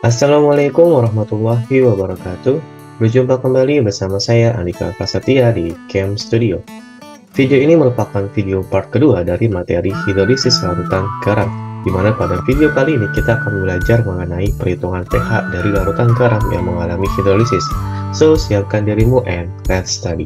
Assalamualaikum warahmatullahi wabarakatuh. Berjumpa kembali bersama saya Andika Prasetya di Chem Studio. Video ini merupakan video part kedua dari materi hidrolisis larutan garam, di mana pada video kali ini kita akan belajar mengenai perhitungan pH dari larutan garam yang mengalami hidrolisis. So, siapkan dirimu and let's study.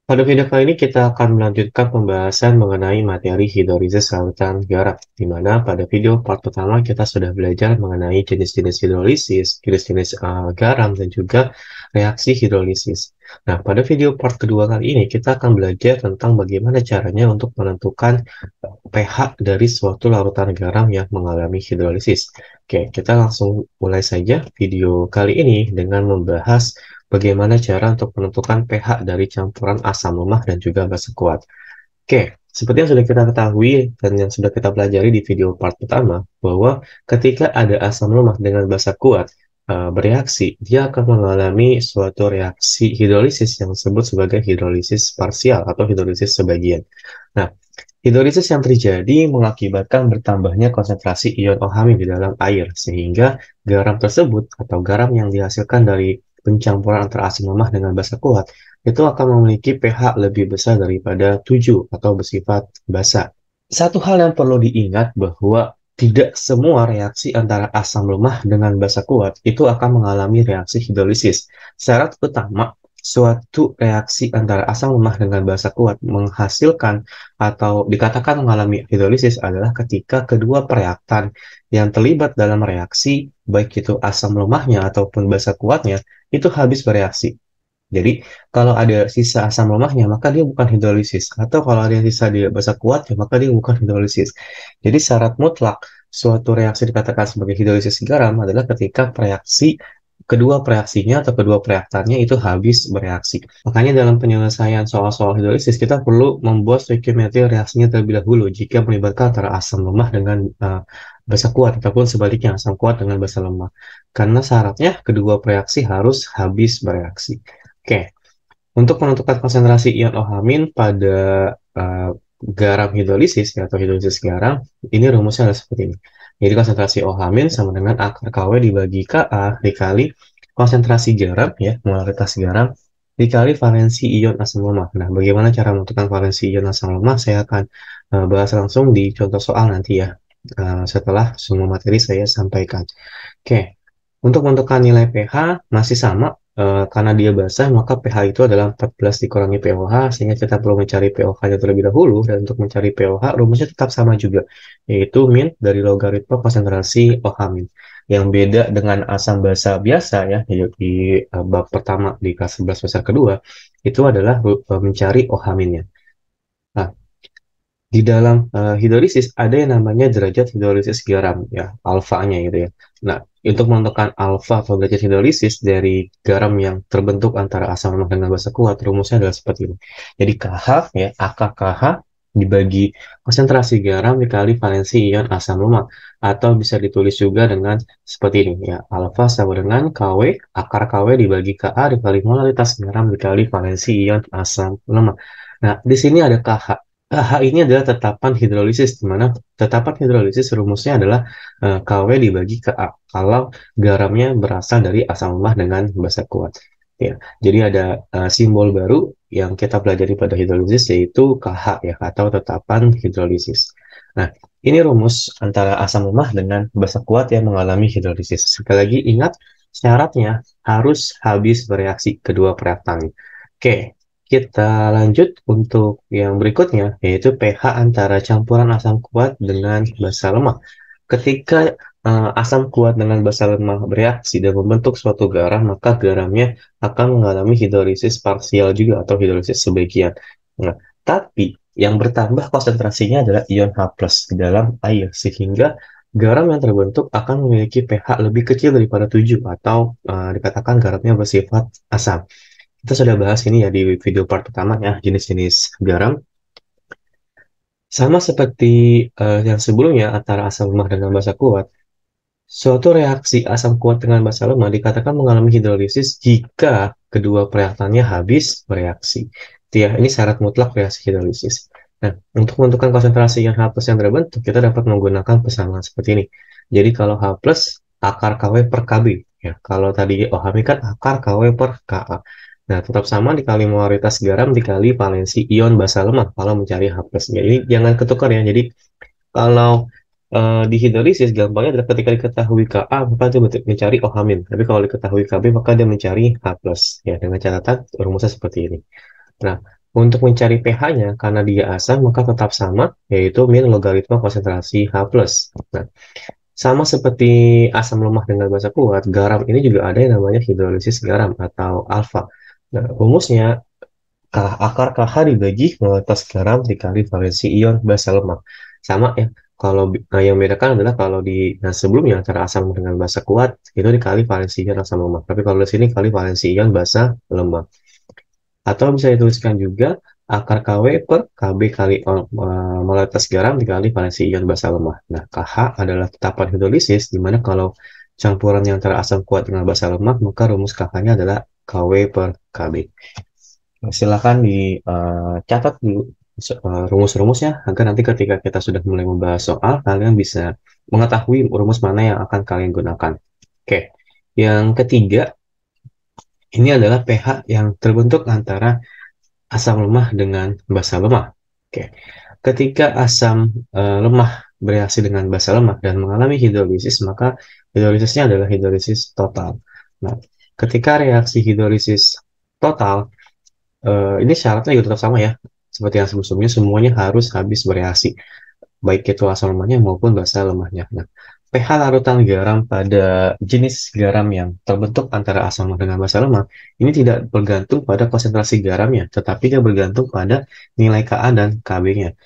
Pada video kali ini kita akan melanjutkan pembahasan mengenai materi hidrolisis larutan garam, di mana pada video part pertama kita sudah belajar mengenai jenis-jenis hidrolisis, jenis-jenis garam, dan juga reaksi hidrolisis. Nah, pada video part kedua kali ini kita akan belajar tentang bagaimana caranya untuk menentukan pH dari suatu larutan garam yang mengalami hidrolisis. Oke, kita langsung mulai saja video kali ini dengan membahas bagaimana cara untuk menentukan pH dari campuran asam lemah dan juga basa kuat. Oke, seperti yang sudah kita ketahui dan yang sudah kita pelajari di video part pertama, bahwa ketika ada asam lemah dengan basa kuat bereaksi, dia akan mengalami suatu reaksi hidrolisis yang disebut sebagai hidrolisis parsial atau hidrolisis sebagian. Nah, hidrolisis yang terjadi mengakibatkan bertambahnya konsentrasi ion OH- di dalam air, sehingga garam tersebut atau garam yang dihasilkan dari pencampuran antara asam lemah dengan basa kuat itu akan memiliki pH lebih besar daripada 7 atau bersifat basa. Satu hal yang perlu diingat bahwa tidak semua reaksi antara asam lemah dengan basa kuat itu akan mengalami reaksi hidrolisis. Syarat utama suatu reaksi antara asam lemah dengan basa kuat menghasilkan atau dikatakan mengalami hidrolisis adalah ketika kedua reaktan yang terlibat dalam reaksi, baik itu asam lemahnya ataupun basa kuatnya, itu habis bereaksi. Jadi, kalau ada sisa asam lemahnya, maka dia bukan hidrolisis. Atau kalau ada yang sisa di basa kuatnya, maka dia bukan hidrolisis. Jadi, syarat mutlak suatu reaksi dikatakan sebagai hidrolisis garam adalah ketika kedua reaksinya atau kedua reaktannya itu habis bereaksi. Makanya dalam penyelesaian soal-soal hidrolisis, kita perlu membuat stoichiometri reaksinya terlebih dahulu jika melibatkan antara asam lemah dengan basa kuat, ataupun sebaliknya asam kuat dengan basa lemah. Karena syaratnya kedua reaksi harus habis bereaksi. Oke, untuk menentukan konsentrasi ion OH- pada garam hidrolisis atau hidrolisis garam, ini rumusnya adalah seperti ini. Jadi konsentrasi OH- sama dengan akar KW dibagi Ka dikali konsentrasi garam, ya, molaritas garam, dikali valensi ion asam lemah. Nah, bagaimana cara menentukan valensi ion asam lemah? Saya akan bahas langsung di contoh soal nanti ya, setelah semua materi saya sampaikan. Oke, untuk menentukan nilai pH masih sama, karena dia basah, maka pH itu adalah 14 dikurangi pOH, sehingga kita perlu mencari pOH-nya terlebih dahulu, dan untuk mencari pOH, rumusnya tetap sama juga, yaitu min dari logaritma konsentrasi OH-. Yang beda dengan asam basa biasa, ya, di bab pertama di kelas 11 semester kedua, itu adalah mencari OH-nya. Nah, di dalam hidrolisis ada yang namanya derajat hidrolisis garam, ya, alfanya gitu ya. Nah, untuk menentukan alfa atau derajat hidrolisis dari garam yang terbentuk antara asam lemah dengan basa kuat, rumusnya adalah seperti ini. Jadi KH, ya, akar KH dibagi konsentrasi garam dikali valensi ion asam lemah, atau bisa ditulis juga dengan seperti ini, ya, alfa sama dengan KW, akar KW dibagi Ka dikali molaritas garam dikali valensi ion asam lemah. Nah, di sini ada KH. KH ini adalah tetapan hidrolisis, di mana tetapan hidrolisis rumusnya adalah KW dibagi Ka, kalau garamnya berasal dari asam lemah dengan basa kuat. Ya, jadi ada simbol baru yang kita pelajari pada hidrolisis, yaitu KH, ya, atau tetapan hidrolisis. Nah, ini rumus antara asam lemah dengan basa kuat yang mengalami hidrolisis. Sekali lagi ingat, syaratnya harus habis bereaksi kedua reaktan. Oke, kita lanjut untuk yang berikutnya, yaitu pH antara campuran asam kuat dengan basa lemah. Ketika asam kuat dengan basa lemah bereaksi dan membentuk suatu garam, maka garamnya akan mengalami hidrolisis parsial juga atau hidrolisis sebagian. Nah, tapi yang bertambah konsentrasinya adalah ion H+ di dalam air, sehingga garam yang terbentuk akan memiliki pH lebih kecil daripada 7 atau dikatakan garamnya bersifat asam. Kita sudah bahas ini ya di video part pertama, ya, jenis-jenis garam. Sama seperti yang sebelumnya antara asam lemah dengan basa kuat, suatu reaksi asam kuat dengan basa lemah dikatakan mengalami hidrolisis jika kedua reaktannya habis bereaksi. ya, ini syarat mutlak reaksi hidrolisis. Nah, untuk menentukan konsentrasi yang H+ yang terbentuk, kita dapat menggunakan persamaan seperti ini. Jadi kalau H+ akar KW per KB. Ya, kalau tadi OH kan akar KW per Ka. Nah, tetap sama dikali molaritas garam dikali valensi ion basa lemah kalau mencari H+. Jadi jangan ketukar ya. Jadi kalau di hidrolisis gampangnya adalah ketika diketahui Ka, maka dia mencari OH-. Tapi kalau diketahui Kb, maka dia mencari H+. Ya, dengan catatan rumusnya seperti ini. Nah, untuk mencari pH-nya, karena dia asam, maka tetap sama, yaitu min logaritma konsentrasi H+. Nah, sama seperti asam lemah dengan basa kuat, garam ini juga ada yang namanya hidrolisis garam atau alfa. Nah, rumusnya akar KH dibagi molaritas garam dikali valensi ion basa lemah. Sama ya, kalau yang bedakan adalah kalau di sebelumnya antara asam dengan basa kuat, itu dikali valensi ion asam lemah. Tapi kalau di sini kali valensi ion basa lemah. Atau bisa dituliskan juga akar KW per KB kali molaritas garam dikali valensi ion basa lemah. Nah, KH adalah tetapan hidrolisis, di mana kalau campurannya antara asam kuat dengan basa lemah, maka rumus KH-nya adalah KW per KB. Nah, silakan dicatat dulu rumus-rumusnya, agar nanti ketika kita sudah mulai membahas soal, kalian bisa mengetahui rumus mana yang akan kalian gunakan. Oke, yang ketiga, ini adalah pH yang terbentuk antara asam lemah dengan basa lemah. Oke. Ketika asam lemah bereaksi dengan basa lemah dan mengalami hidrolisis, maka hidrolisisnya adalah hidrolisis total. Nah, ketika reaksi hidrolisis total, ini syaratnya juga tetap sama ya. Seperti yang sebelumnya, semuanya harus habis bereaksi, baik itu asam lemahnya maupun basa lemahnya. Nah, pH larutan garam pada jenis garam yang terbentuk antara asam lemah dengan basa lemah ini tidak bergantung pada konsentrasi garamnya, tetapi dia bergantung pada nilai Ka dan Kb-nya.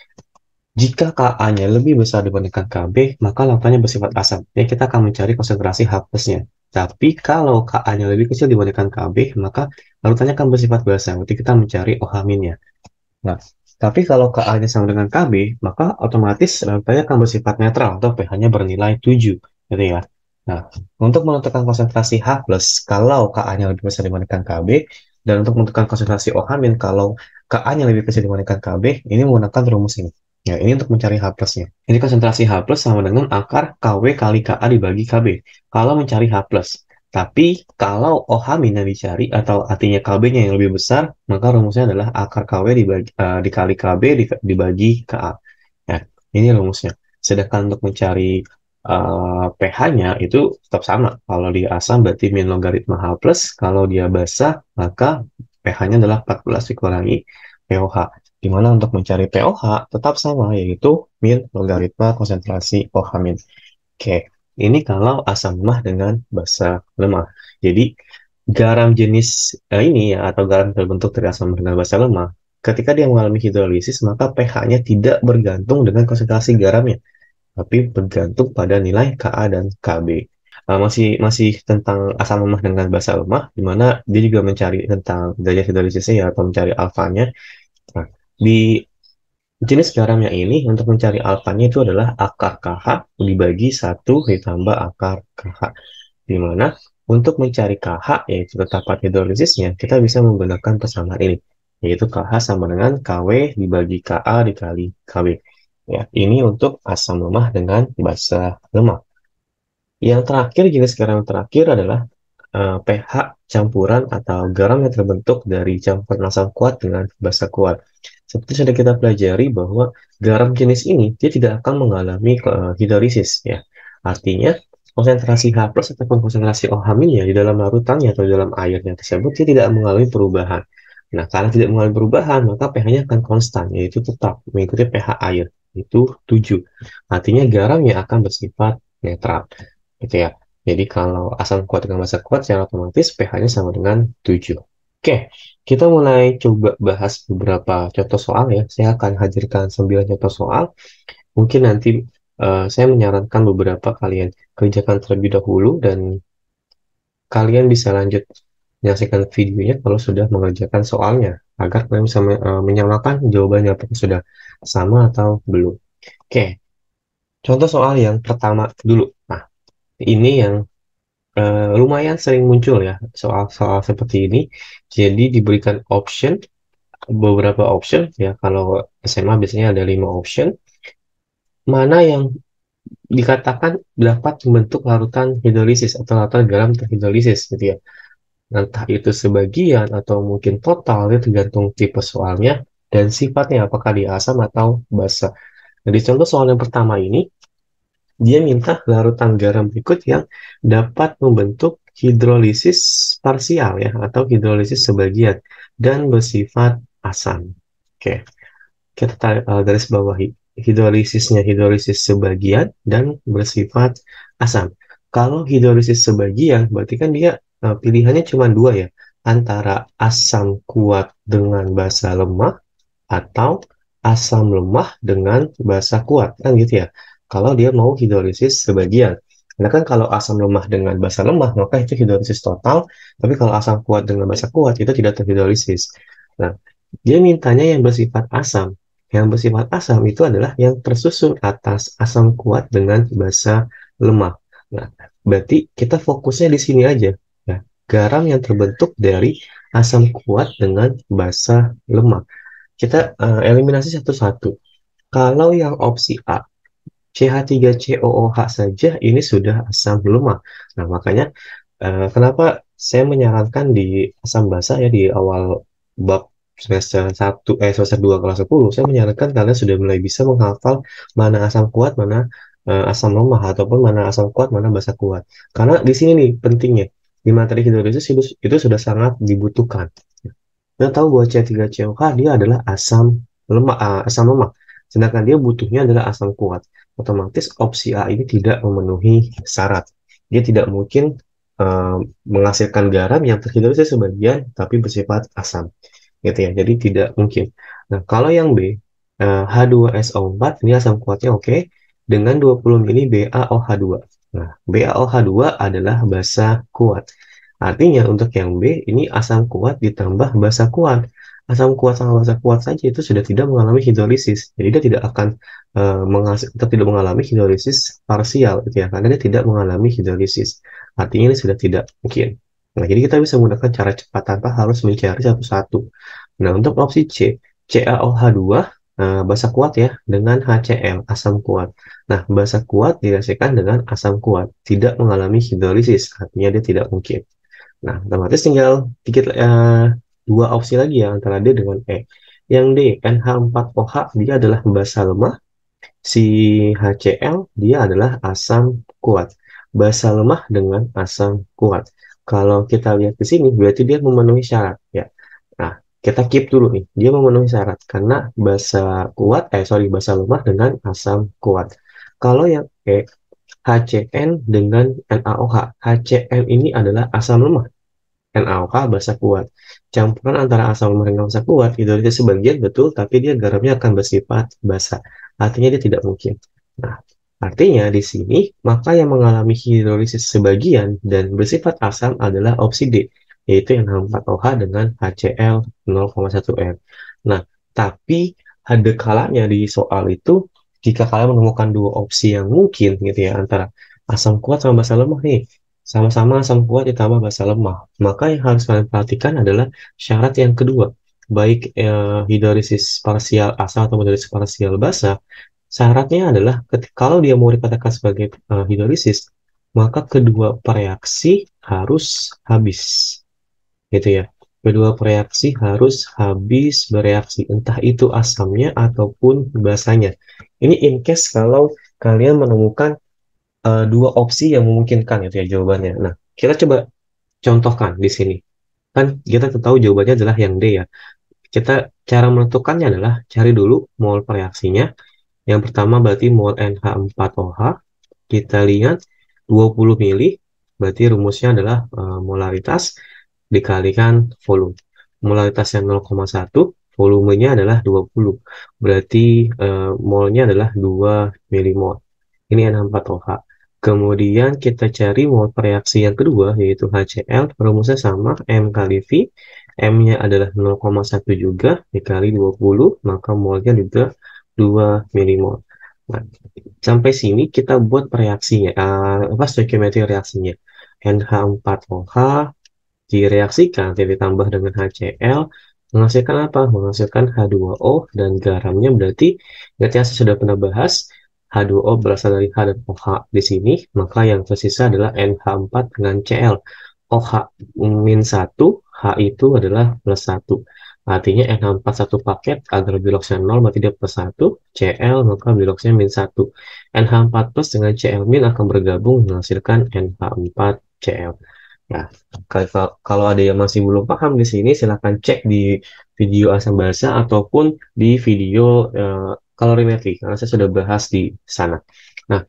Jika Ka-nya lebih besar dibandingkan Kb, maka larutannya bersifat asam. Ya, kita akan mencari konsentrasi H+-nya. Tapi kalau Ka-nya lebih kecil dibandingkan Kb, maka larutannya akan bersifat basa. Berarti kita mencari OH-nya. Nah, tapi kalau Ka-nya sama dengan Kb, maka otomatis larutannya akan bersifat netral atau pH-nya bernilai 7, gitu ya. Nah, untuk menentukan konsentrasi H+, kalau Ka-nya lebih besar dibandingkan Kb, dan untuk menentukan konsentrasi OH- kalau Ka-nya lebih kecil dibandingkan Kb, ini menggunakan rumus ini. Ya, ini untuk mencari H+-nya. Ini konsentrasi H+ sama dengan akar KW kali Ka dibagi Kb. Kalau mencari H+. Tapi kalau OH- yang dicari atau artinya Kb-nya yang lebih besar, maka rumusnya adalah akar KW dikali Kb dibagi Ka. Ya, ini rumusnya. Sedangkan untuk mencari pH-nya itu tetap sama. Kalau dia asam berarti min logaritma H+, kalau dia basa maka pH-nya adalah 14 dikurangi pOH. Di mana untuk mencari pOH tetap sama, yaitu min logaritma konsentrasi OH-. Oke, ini kalau asam lemah dengan basa lemah. Jadi garam jenis ini ya, atau garam terbentuk dari asam lemah dengan basa lemah, ketika dia mengalami hidrolisis, maka pH-nya tidak bergantung dengan konsentrasi garamnya, tapi bergantung pada nilai Ka dan Kb. Masih masih tentang asam lemah dengan basa lemah, di mana dia juga mencari tentang derajat hidrolisisnya ya, atau mencari alfanya. Nah, di jenis garamnya ini untuk mencari alfanya itu adalah akar KH dibagi 1 ditambah akar KH. Di mana untuk mencari KH, yaitu ketapan hidrolisisnya, kita bisa menggunakan persamaan ini, yaitu KH sama dengan KW dibagi Ka dikali Kb. Ya, ini untuk asam lemah dengan basa lemah. Yang terakhir, jenis garam yang terakhir adalah pH campuran atau garam yang terbentuk dari campuran asam kuat dengan basa kuat. Seperti sudah kita pelajari bahwa garam jenis ini dia tidak akan mengalami hidrolisis ya. Artinya konsentrasi H+ ataupun konsentrasi OH- di dalam larutannya atau dalam airnya tersebut dia tidak mengalami perubahan. Nah, karena tidak mengalami perubahan, maka pH-nya akan konstan, yaitu tetap mengikuti pH air, itu 7. Artinya garam yang akan bersifat netral, gitu ya. Jadi kalau asam kuat dengan basa kuat, secara otomatis pH-nya sama dengan 7. Oke, kita mulai coba bahas beberapa contoh soal ya. Saya akan hadirkan 9 contoh soal. Mungkin nanti saya menyarankan beberapa kalian kerjakan terlebih dahulu, dan kalian bisa lanjut menyaksikan videonya kalau sudah mengerjakan soalnya, agar kalian bisa menyamakan jawabannya apakah sudah sama atau belum. Oke, contoh soal yang pertama dulu. Nah, ini yang lumayan sering muncul ya soal-soal seperti ini. Jadi diberikan option beberapa option ya. Kalau SMA biasanya ada 5 option. Mana yang dikatakan dapat membentuk larutan hidrolisis atau larutan garam terhidrolisis gitu ya. Entah itu sebagian atau mungkin total, itu tergantung tipe soalnya dan sifatnya, apakah dia asam atau basa. Jadi contoh soal yang pertama ini, dia minta larutan garam berikut yang dapat membentuk hidrolisis parsial ya, atau hidrolisis sebagian dan bersifat asam. Oke, kita garis bawahi hidrolisisnya hidrolisis sebagian dan bersifat asam. Kalau hidrolisis sebagian, berarti kan dia pilihannya cuma dua ya, antara asam kuat dengan basa lemah atau asam lemah dengan basa kuat, kan gitu ya. Kalau dia mau hidrolisis sebagian. Karena kan kalau asam lemah dengan basa lemah, maka itu hidrolisis total, tapi kalau asam kuat dengan basa kuat, itu tidak terhidrolisis. Nah, dia mintanya yang bersifat asam. Yang bersifat asam itu adalah yang tersusun atas asam kuat dengan basa lemah. Nah, berarti kita fokusnya di sini aja. Ya, garam yang terbentuk dari asam kuat dengan basa lemah. Kita eliminasi satu-satu. Kalau yang opsi A, CH3COOH saja ini sudah asam lemah. Nah, makanya kenapa saya menyarankan di asam basa ya di awal bab semester 2 kelas 10, saya menyarankan kalian sudah mulai bisa menghafal mana asam kuat, mana asam lemah, ataupun mana asam kuat, mana basa kuat. Karena di sini nih pentingnya, di materi hidrolisis itu sudah sangat dibutuhkan. Kita tahu bahwa C3COH dia adalah asam lemah. Sedangkan dia butuhnya adalah asam kuat. Otomatis opsi A ini tidak memenuhi syarat. Dia tidak mungkin uh, menghasilkan garam yang terhidrolisis sebagian tapi bersifat asam. Gitu ya. Jadi tidak mungkin. Nah, kalau yang B, H2SO4 ini asam kuatnya oke, dengan 20 mili BaOH2. Nah, BaOH2 adalah basa kuat. Artinya untuk yang B ini asam kuat ditambah basa kuat. Asam kuat sama basa kuat saja itu sudah tidak mengalami hidrolisis. Jadi dia tidak akan tidak mengalami hidrolisis parsial gitu ya, karena dia tidak mengalami hidrolisis. Artinya ini sudah tidak mungkin. Nah, jadi kita bisa menggunakan cara cepat tanpa harus mencari satu-satu. Nah, untuk opsi C, CaOH2 basa kuat ya dengan HCl asam kuat. Nah, basa kuat direaksikan dengan asam kuat, tidak mengalami hidrolisis, artinya dia tidak mungkin. Nah, otomatis tinggal dikit dua opsi lagi ya antara D dengan E. Yang D, NH4OH dia adalah basa lemah, si HCl dia adalah asam kuat. Basa lemah dengan asam kuat. Kalau kita lihat di sini berarti dia memenuhi syarat ya. Nah, kita keep dulu nih. Dia memenuhi syarat karena basa lemah dengan asam kuat. Kalau yang E, HCN dengan NaOH. HCN ini adalah asam lemah. NaOH basa kuat. Campuran antara asam lemah dengan basa kuat, hidrolisis sebagian betul, tapi dia garamnya akan bersifat basa. Artinya dia tidak mungkin. Nah, artinya di sini, maka yang mengalami hidrolisis sebagian dan bersifat asam adalah opsi D, yaitu yang H4OH dengan HCl 0,1N. Nah, tapi ada kalanya di soal itu, jika kalian menemukan dua opsi yang mungkin gitu ya, antara asam kuat sama basa lemah nih, sama-sama asam kuat ditambah basa lemah. Maka yang harus kalian perhatikan adalah syarat yang kedua. Baik hidrolisis parsial asam atau hidrolisis parsial basa, syaratnya adalah kalau dia mau dikatakan sebagai hidrolisis, maka kedua reaksi harus habis. Gitu ya. Kedua reaksi harus habis bereaksi, entah itu asamnya ataupun basanya. Ini in case kalau kalian menemukan dua opsi yang memungkinkan itu ya jawabannya. Nah, kita coba contohkan di sini. Kan kita tahu jawabannya adalah yang D ya. Kita cara menentukannya adalah cari dulu mol reaksinya. Yang pertama berarti mol NH4OH. Kita lihat 20 mili, berarti rumusnya adalah molaritas dikalikan volume. Molaritasnya 0,1, volumenya adalah 20. Berarti molnya adalah 2 milimol. Ini NH4OH. Kemudian kita cari mol reaksi yang kedua, yaitu HCl. Rumusnya sama, M kali V. M-nya adalah 0,1 juga, dikali 20, maka molnya juga 2 milimol. Nah, sampai sini kita buat reaksinya, stoichiometri reaksinya. NH4OH direaksikan, ditambah dengan HCl, Menghasilkan apa? Menghasilkan H2O dan garamnya berarti yang saya sudah pernah bahas, H2O berasal dari H dan OH di sini, maka yang tersisa adalah NH4 dengan Cl. OH min 1, H itu adalah plus 1. Artinya NH4 satu paket agar biloxnya 0 berarti dia plus 1, Cl maka biloxnya min 1. NH4 plus dengan Cl min akan bergabung menghasilkan NH4Cl. Nah, kalau ada yang masih belum paham di sini, silahkan cek di video asam basa ataupun di video kalorimetri, karena saya sudah bahas di sana. Nah,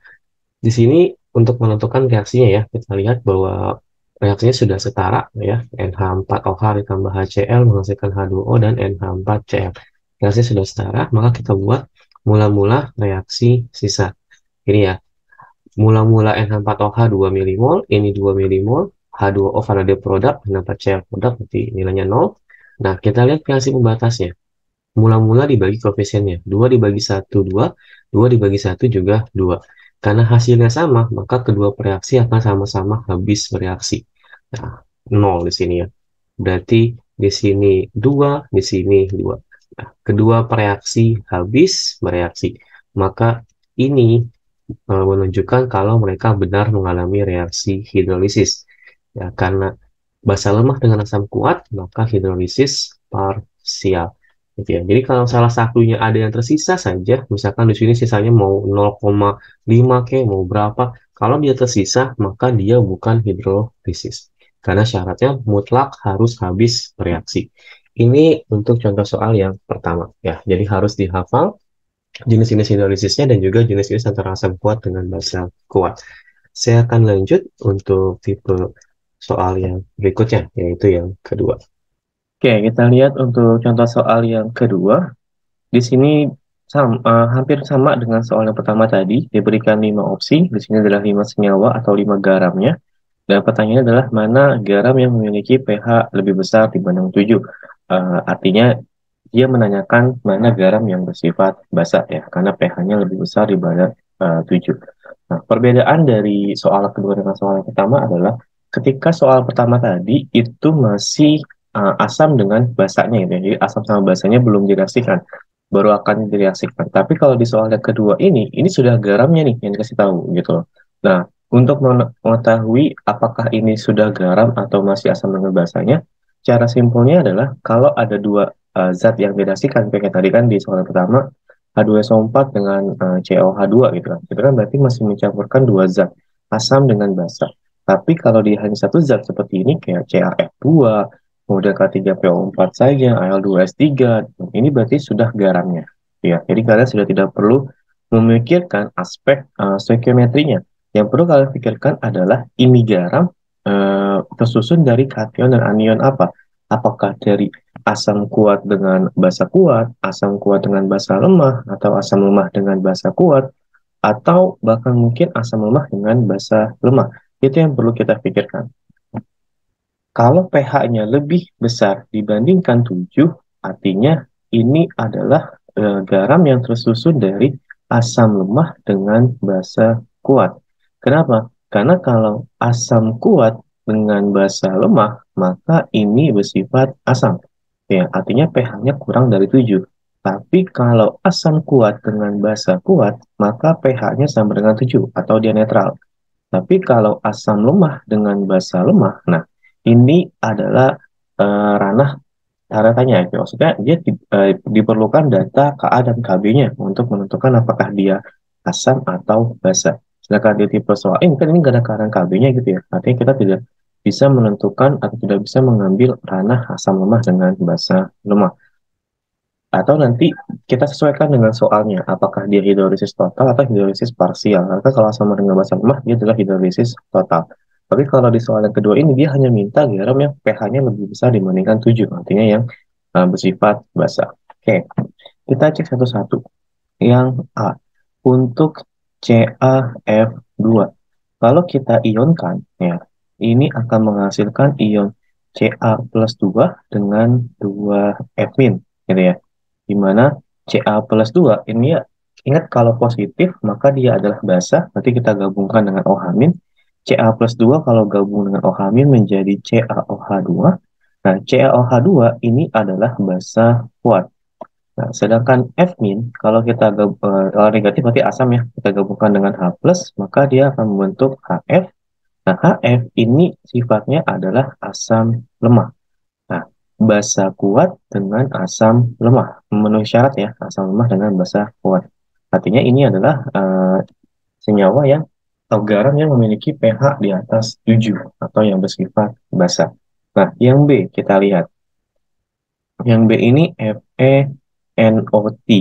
di sini untuk menentukan reaksinya ya, kita lihat bahwa reaksinya sudah setara ya, NH4OH ditambah HCl menghasilkan H2O dan NH4Cl. Reaksinya sudah setara, maka kita buat mula-mula reaksi sisa. Ini ya, mula-mula NH4OH 2 milimol, ini 2 milimol, H2O karena dia produk, NH4Cl produk, berarti nilainya 0. Nah, kita lihat reaksi pembatasnya. Mula-mula dibagi koefisiennya. 2 dibagi 1, 2. 2 dibagi 1 juga 2. Karena hasilnya sama, maka kedua reaksi akan sama-sama habis bereaksi. Nah, 0 di sini ya. Berarti di sini 2, di sini 2. Nah, kedua reaksi habis bereaksi. Maka ini menunjukkan kalau mereka benar mengalami reaksi hidrolisis. Ya, karena basa lemah dengan asam kuat, maka hidrolisis parsial. Gitu ya. Jadi kalau salah satunya ada yang tersisa saja, misalkan di sini sisanya mau 0,5 ke, mau berapa, kalau dia tersisa, maka dia bukan hidrolisis. Karena syaratnya mutlak harus habis bereaksi. Ini untuk contoh soal yang pertama ya. Jadi harus dihafal jenis-jenis hidrolisisnya dan juga jenis-jenis antara asam kuat dengan basa kuat. Saya akan lanjut untuk tipe soal yang berikutnya, yaitu yang kedua. Oke, kita lihat untuk contoh soal yang kedua. Di sini hampir sama dengan soal yang pertama tadi, diberikan 5 opsi. Di sini adalah 5 senyawa atau 5 garamnya. Dan pertanyaannya adalah mana garam yang memiliki pH lebih besar dibanding 7. Artinya dia menanyakan mana garam yang bersifat basa ya, karena pH-nya lebih besar dibanding 7. Nah, perbedaan dari soal kedua dengan soal yang pertama adalah ketika soal pertama tadi itu masih asam dengan basanya gitu ya. Jadi asam sama basanya belum direaksikan, baru akan direaksikan. Tapi kalau di soal yang kedua ini sudah garamnya nih yang dikasih tahu gitu loh. Nah, untuk mengetahui apakah ini sudah garam atau masih asam dengan basanya, cara simpelnya adalah kalau ada dua zat yang direaksikan, kayak tadi kan di soal yang pertama, H2SO4 dengan COH2 gitu kan. Itu kan berarti masih mencampurkan dua zat, asam dengan basa. Tapi kalau di hanya satu zat seperti ini, kayak CaF2, kemudian K3PO4 saja, Al2S3, ini berarti sudah garamnya. Ya, jadi kalian sudah tidak perlu memikirkan aspek stoikiometrinya. Yang perlu kalian pikirkan adalah ini garam tersusun dari kation dan anion apa? Apakah dari asam kuat dengan basa kuat, asam kuat dengan basa lemah, atau asam lemah dengan basa kuat, atau bahkan mungkin asam lemah dengan basa lemah. Itu yang perlu kita pikirkan. Kalau pH-nya lebih besar dibandingkan 7, artinya ini adalah garam yang tersusun dari asam lemah dengan basa kuat. Kenapa? Karena kalau asam kuat dengan basa lemah, maka ini bersifat asam. Ya, artinya pH-nya kurang dari 7. Tapi kalau asam kuat dengan basa kuat, maka pH-nya sama dengan 7 atau dia netral. Tapi kalau asam lemah dengan basa lemah, nah ini adalah ranah tanda tanya. Ya. Maksudnya dia diperlukan data Ka dan Kb-nya untuk menentukan apakah dia asam atau basa. Sedangkan di tipe soal ini kan ini nggak ada Ka dan Kb-nya gitu ya. Artinya kita tidak bisa menentukan atau tidak bisa mengambil ranah asam lemah dengan basa lemah. Atau nanti kita sesuaikan dengan soalnya, apakah dia hidrolisis total atau hidrolisis parsial. Karena kalau sama dengan basa lemah, dia adalah hidrolisis total. Tapi kalau di soal yang kedua ini, dia hanya minta garam yang pH-nya lebih besar dibandingkan 7, artinya yang bersifat basa. Oke, kita cek satu-satu. Yang A, untuk CaF2. Kalau kita ionkan, ya, ini akan menghasilkan ion Ca plus 2 dengan 2 F-min, gitu ya. Di mana Ca plus 2 ini ya, ingat kalau positif maka dia adalah basa, nanti kita gabungkan dengan OH-. Ca plus 2 kalau gabung dengan OH- menjadi CaOH2, Nah, CaOH2 ini adalah basa kuat. Nah, sedangkan F- kalau kalau negatif berarti asam ya, kita gabungkan dengan H+, maka dia akan membentuk HF. Nah, HF ini sifatnya adalah asam lemah. Nah, basa kuat dengan asam lemah. Memenuhi syarat ya, asam lemah dengan basa kuat. Artinya ini adalah senyawa yang atau garam yang memiliki pH di atas 7 atau yang bersifat basa. Nah, yang B kita lihat. Yang B ini FeNO3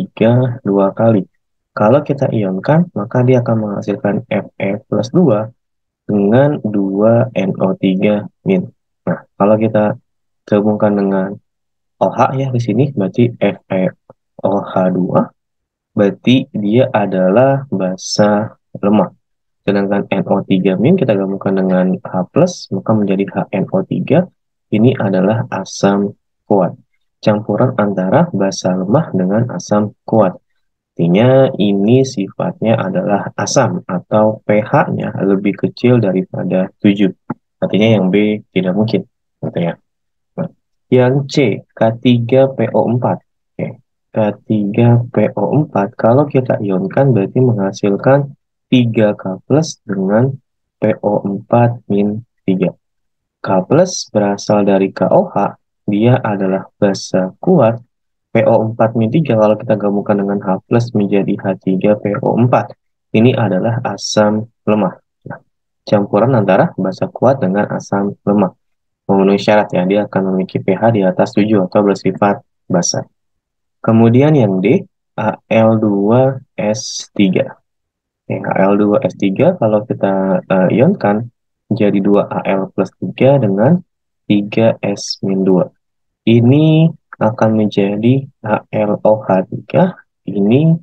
dua kali. Kalau kita ionkan, maka dia akan menghasilkan Fe+2 dengan 2NO3 min. Nah, kalau kita gabungkan dengan OH ya di sini, berarti FeOH2, berarti dia adalah basa lemah. Sedangkan NO3 min kita gabungkan dengan H+, maka menjadi HNO3. Ini adalah asam kuat. Campuran antara basa lemah dengan asam kuat. Artinya ini sifatnya adalah asam atau pH-nya lebih kecil daripada 7. Artinya yang B tidak mungkin. Gitu ya. Nah, yang C, K3PO4. Oke. K3PO4, kalau kita ionkan berarti menghasilkan 3K plus dengan PO4-3. K plus berasal dari KOH, dia adalah basa kuat. PO4-3 kalau kita gabungkan dengan H plus menjadi H3PO4. Ini adalah asam lemah. Nah, campuran antara basa kuat dengan asam lemah memenuhi syarat ya, dia akan memiliki pH di atas 7 atau bersifat basa. Kemudian yang D, Al2S3. Al2S3 kalau kita ionkan jadi 2Al plus 3 dengan 3S-2. Ini akan menjadi HLOH3. Ini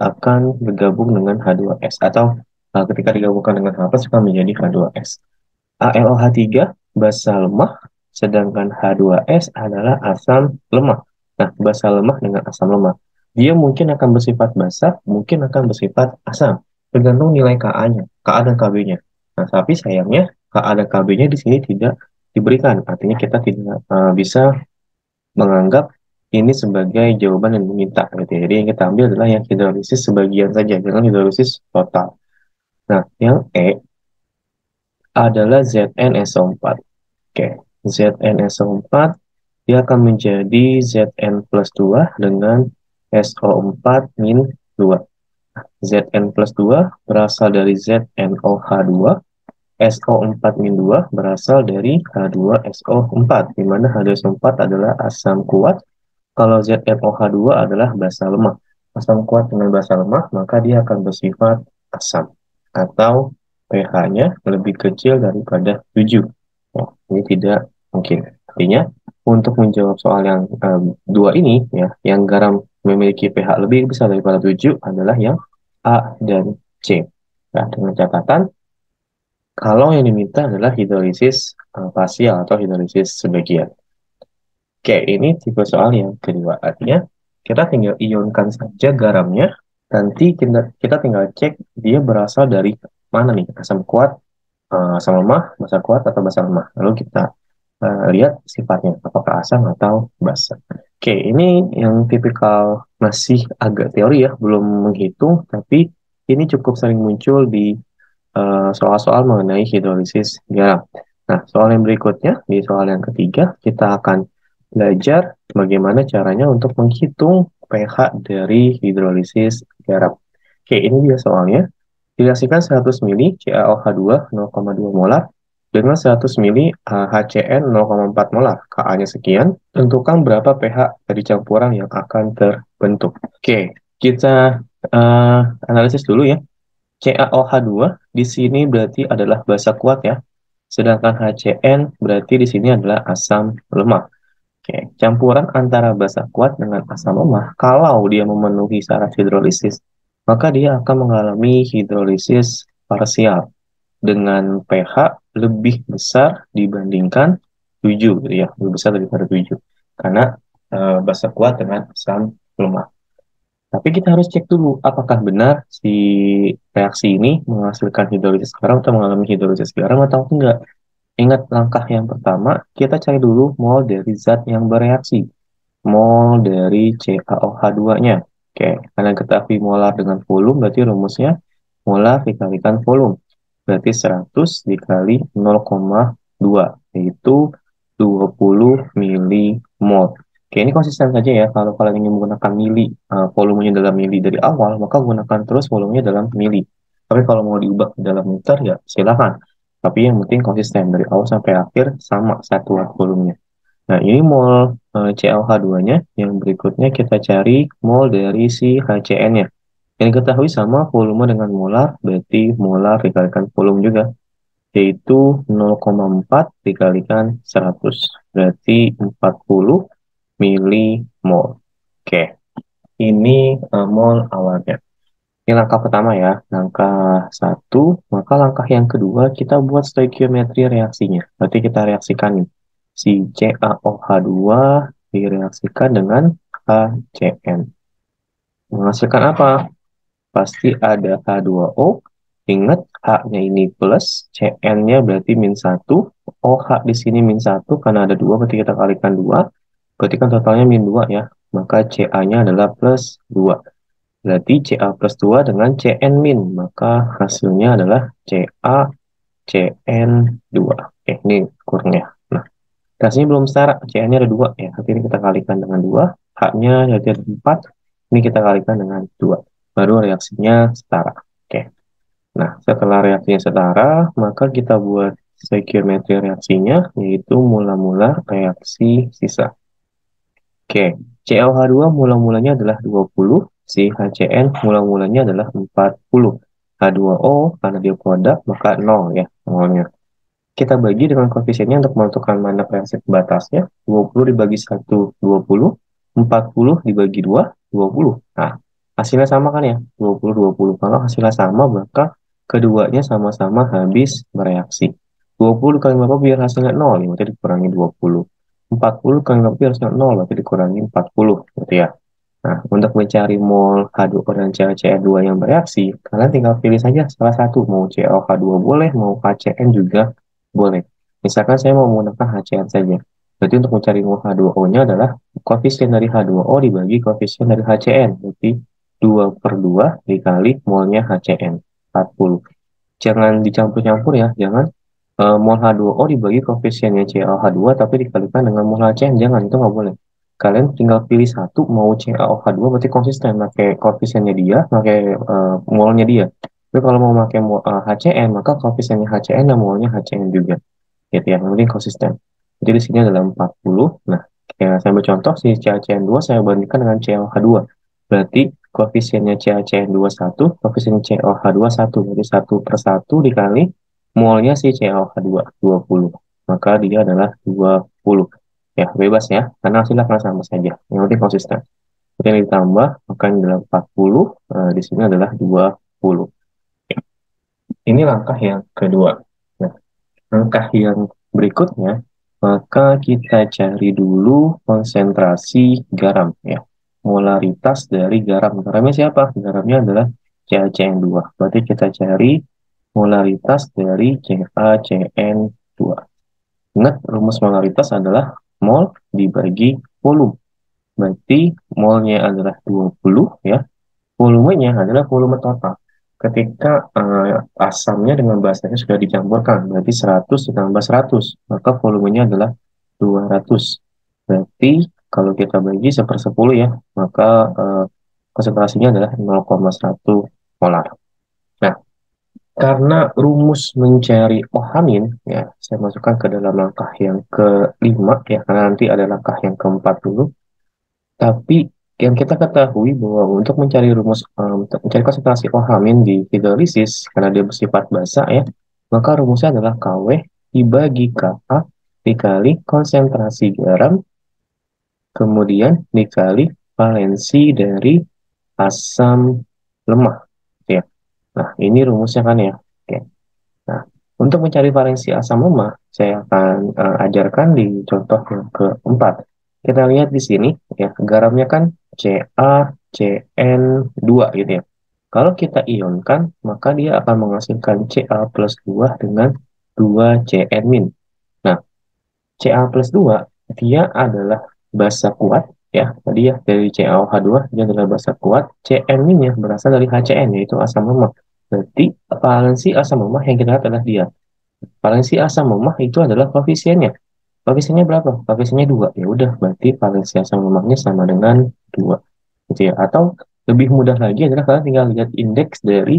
akan bergabung dengan H2S atau ketika digabungkan dengan H plus akan menjadi H2S. ALOH3 basa lemah, sedangkan H2S adalah asam lemah. Nah, basa lemah dengan asam lemah. Dia mungkin akan bersifat basa, mungkin akan bersifat asam. Tergantung nilai Ka-nya, Ka dan Kb-nya. Nah, tapi sayangnya Ka dan Kb-nya di sini tidak diberikan. Artinya kita tidak bisa menganggap ini sebagai jawaban yang diminta. Gitu ya. Jadi yang kita ambil adalah yang hidrolisis sebagian saja, jangan hidrolisis total. Nah, yang E adalah ZnSO4. Oke, ZnSO4 dia akan menjadi Zn plus 2 dengan SO4 min 2. Zn plus 2 berasal dari ZnOH2, SO4 min 2 berasal dari H2SO4, di mana H2SO4 adalah asam kuat, kalau ZnOH2 adalah basa lemah. Asam kuat dengan basa lemah, maka dia akan bersifat asam, atau pH-nya lebih kecil daripada 7. Ya, ini tidak mungkin. Artinya, untuk menjawab soal yang dua ini, ya, yang garam memiliki pH lebih besar daripada 7 adalah yang A dan C. Nah, dengan catatan, kalau yang diminta adalah hidrolisis parsial atau hidrolisis sebagian. Oke, ini tipe soal yang kedua. Artinya, kita tinggal ionkan saja garamnya, nanti kita tinggal cek dia berasal dari mana nih, asam kuat, asam lemah, basa kuat, atau basa lemah. Lalu kita lihat sifatnya, apakah asam atau basa. Oke, ini yang tipikal masih agak teori ya, belum menghitung, tapi ini cukup sering muncul di soal-soal mengenai hidrolisis garam. Nah, soal yang berikutnya, di soal yang ketiga, kita akan belajar bagaimana caranya untuk menghitung pH dari hidrolisis garam. Oke, ini dia soalnya. Dihasilkan 100 ml CaOH2 0,2 molar dengan 100 ml HCN 0,4 molar. Ka-nya sekian. Tentukan berapa pH dari campuran yang akan terbentuk. Oke, kita analisis dulu ya. CaOH2 di sini berarti adalah basa kuat ya. Sedangkan HCN berarti di sini adalah asam lemah. Oke, campuran antara basa kuat dengan asam lemah, kalau dia memenuhi syarat hidrolisis, maka dia akan mengalami hidrolisis parsial dengan pH lebih besar dibandingkan 7, gitu ya, lebih besar daripada 7. Karena basa kuat dengan asam lemah. Tapi kita harus cek dulu apakah benar si reaksi ini menghasilkan hidrolisis garam atau mengalami hidrolisis garam atau enggak. Ingat langkah yang pertama, kita cari dulu mol dari zat yang bereaksi. Mol dari CaOH2-nya. Oke, karena ketahui molar dengan volume, berarti rumusnya molar dikalikan volume. Berarti 100 dikali 0,2, yaitu 20 milimol. Oke, ini konsisten saja ya. Kalau kalian ingin menggunakan mili, volumenya dalam mili dari awal, maka gunakan terus volumenya dalam mili. Tapi kalau mau diubah ke dalam liter, ya silakan. Tapi yang penting konsisten dari awal sampai akhir sama satuan volumenya. Nah, ini mol CaOH2-nya. Yang berikutnya kita cari mol dari si HCN-nya. Yang diketahui sama volume dengan molar, berarti molar dikalikan volume juga, yaitu 0,4 dikalikan 100. Berarti 40 milimol. Oke, ini mol awalnya. Ini langkah pertama ya, langkah satu. Maka langkah yang kedua kita buat stoikiometri reaksinya. Berarti kita reaksikan nih, si CaOH2 direaksikan dengan HCN. Menghasilkan apa? Pasti ada H2O. Ingat, H-nya ini plus, Cn-nya berarti min 1. OH di sini min 1, karena ada 2, berarti kita kalikan 2. Berarti kan totalnya min 2 ya. Maka Ca-nya adalah plus 2. Berarti Ca plus 2 dengan Cn min. Maka hasilnya adalah CaCN2. Oke, ini kurangnya. Nah, reaksinya belum setara. Cn-nya ada 2 ya. Nanti ini kita kalikan dengan 2. H-nya jadi ada 4. Ini kita kalikan dengan 2. Baru reaksinya setara. Oke. Nah, setelah reaksinya setara, maka kita buat stoikiometri reaksinya, yaitu mula-mula reaksi sisa. Oke, CaOH2 mula-mulanya adalah 20, si HCN mula-mulanya adalah 40. H2O, karena dia produk, maka 0 ya, nolnya. Kita bagi dengan koefisiennya untuk menentukan mana reaksi batasnya. 20 dibagi 1, 20. 40 dibagi 2, 20. Nah, hasilnya sama kan ya? 20, 20. Kalau hasilnya sama, maka keduanya sama-sama habis bereaksi. 20 kali berapa biar hasilnya 0? Ya, berarti dikurangi 20. 40 kali berapa biar hasilnya 0? Berarti dikurangi 40. Gitu ya. Nah, untuk mencari mol H2O dan CaCN2 yang bereaksi, kalian tinggal pilih saja salah satu. Mau CaOH2 boleh, mau HCN juga boleh. Misalkan saya mau menggunakan HCN saja. Berarti untuk mencari mol H2O-nya adalah koefisien dari H2O dibagi koefisien dari HCN. Berarti 2 per 2 dikali molnya HCN, 40. Jangan dicampur-campur ya, jangan mol H2O dibagi koefisiennya CaOH2 tapi dikalikan dengan mol HCN. Jangan, itu nggak boleh. Kalian tinggal pilih satu, mau CaOH2 berarti konsisten, pakai koefisiennya dia, pakai molnya dia. Tapi kalau mau pakai HCN, maka koefisiennya HCN dan molnya HCN juga. Gitu ya, yang penting konsisten. Jadi di sini adalah 40. Nah, ya, saya ambil contoh, si CaCN2 saya bandingkan dengan CaOH2. Berarti koefisiennya CaCN2 1, koefisiennya CaOH2 1. Jadi 1 per 1 dikali molnya si CaOH2, 20. Maka dia adalah 20. Ya, bebas ya, karena hasilnya akan sama saja. Yang penting konsisten. Kemudian ditambah, maka ini adalah 40, di sini adalah 20. Ini langkah yang kedua. Nah, langkah yang berikutnya, maka kita cari dulu konsentrasi garam ya. Molaritas dari garam. Garamnya siapa? Garamnya adalah CaCN2. Berarti kita cari molaritas dari CaCN2. Ingat, rumus molaritas adalah mol dibagi volume. Berarti molnya adalah 20 ya. Volumenya adalah volume total. Ketika asamnya dengan basanya sudah dicampurkan, berarti 100 ditambah 100, maka volumenya adalah 200. Berarti kalau kita bagi 1/10 ya, maka konsentrasinya adalah 0,1 molar. Nah, karena rumus mencari OH-, ya, saya masukkan ke dalam langkah yang kelima ya, karena nanti ada langkah yang keempat dulu. Tapi yang kita ketahui bahwa untuk mencari rumus mencari konsentrasi OH- di hidrolisis, karena dia bersifat basa ya, maka rumusnya adalah Kw dibagi Ka dikali konsentrasi garam, kemudian dikali valensi dari asam lemah. Ya. Nah, ini rumusnya kan ya. Oke. Nah, untuk mencari valensi asam lemah, saya akan ajarkan di contoh yang keempat. Kita lihat di sini, ya, garamnya kan CaCN2 gitu ya. Kalau kita ionkan, maka dia akan menghasilkan Ca plus 2 dengan 2 Cn-. Ca plus 2 dia adalah basa kuat ya. Tadi ya dari CaOH2 dia adalah basa kuat. Cn ini berasal dari HCN yaitu asam lemah. Berarti valensi asam lemah yang kita lihat adalah dia. Valensi asam lemah itu adalah koefisiennya. Koefisiennya berapa? Koefisiennya 2. Ya udah, berarti valensi asam lemahnya sama dengan 2. Gitu ya. Atau lebih mudah lagi adalah kalian tinggal lihat indeks dari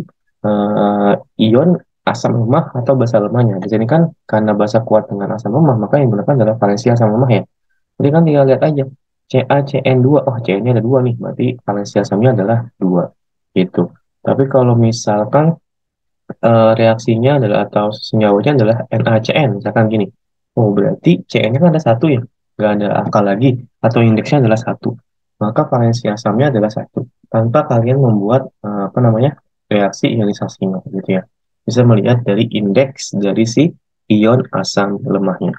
ion asam lemah atau basa lemahnya. Di sini kan karena basa kuat dengan asam lemah, maka yang digunakan adalah valensi asam lemah ya. Jadi kan tinggal lihat aja. CaCN2, oh Cn-nya ada 2 nih, berarti valensi asamnya adalah 2. Gitu. Tapi kalau misalkan reaksinya adalah atau senyawanya adalah NaCN, misalkan gini. Oh, berarti Cn-nya kan ada 1 ya, nggak ada angka lagi, atau indeksnya adalah 1. Maka valensi asamnya adalah 1. Tanpa kalian membuat, apa namanya, reaksi ionisasinya, gitu ya. Bisa melihat dari indeks dari si ion asam lemahnya.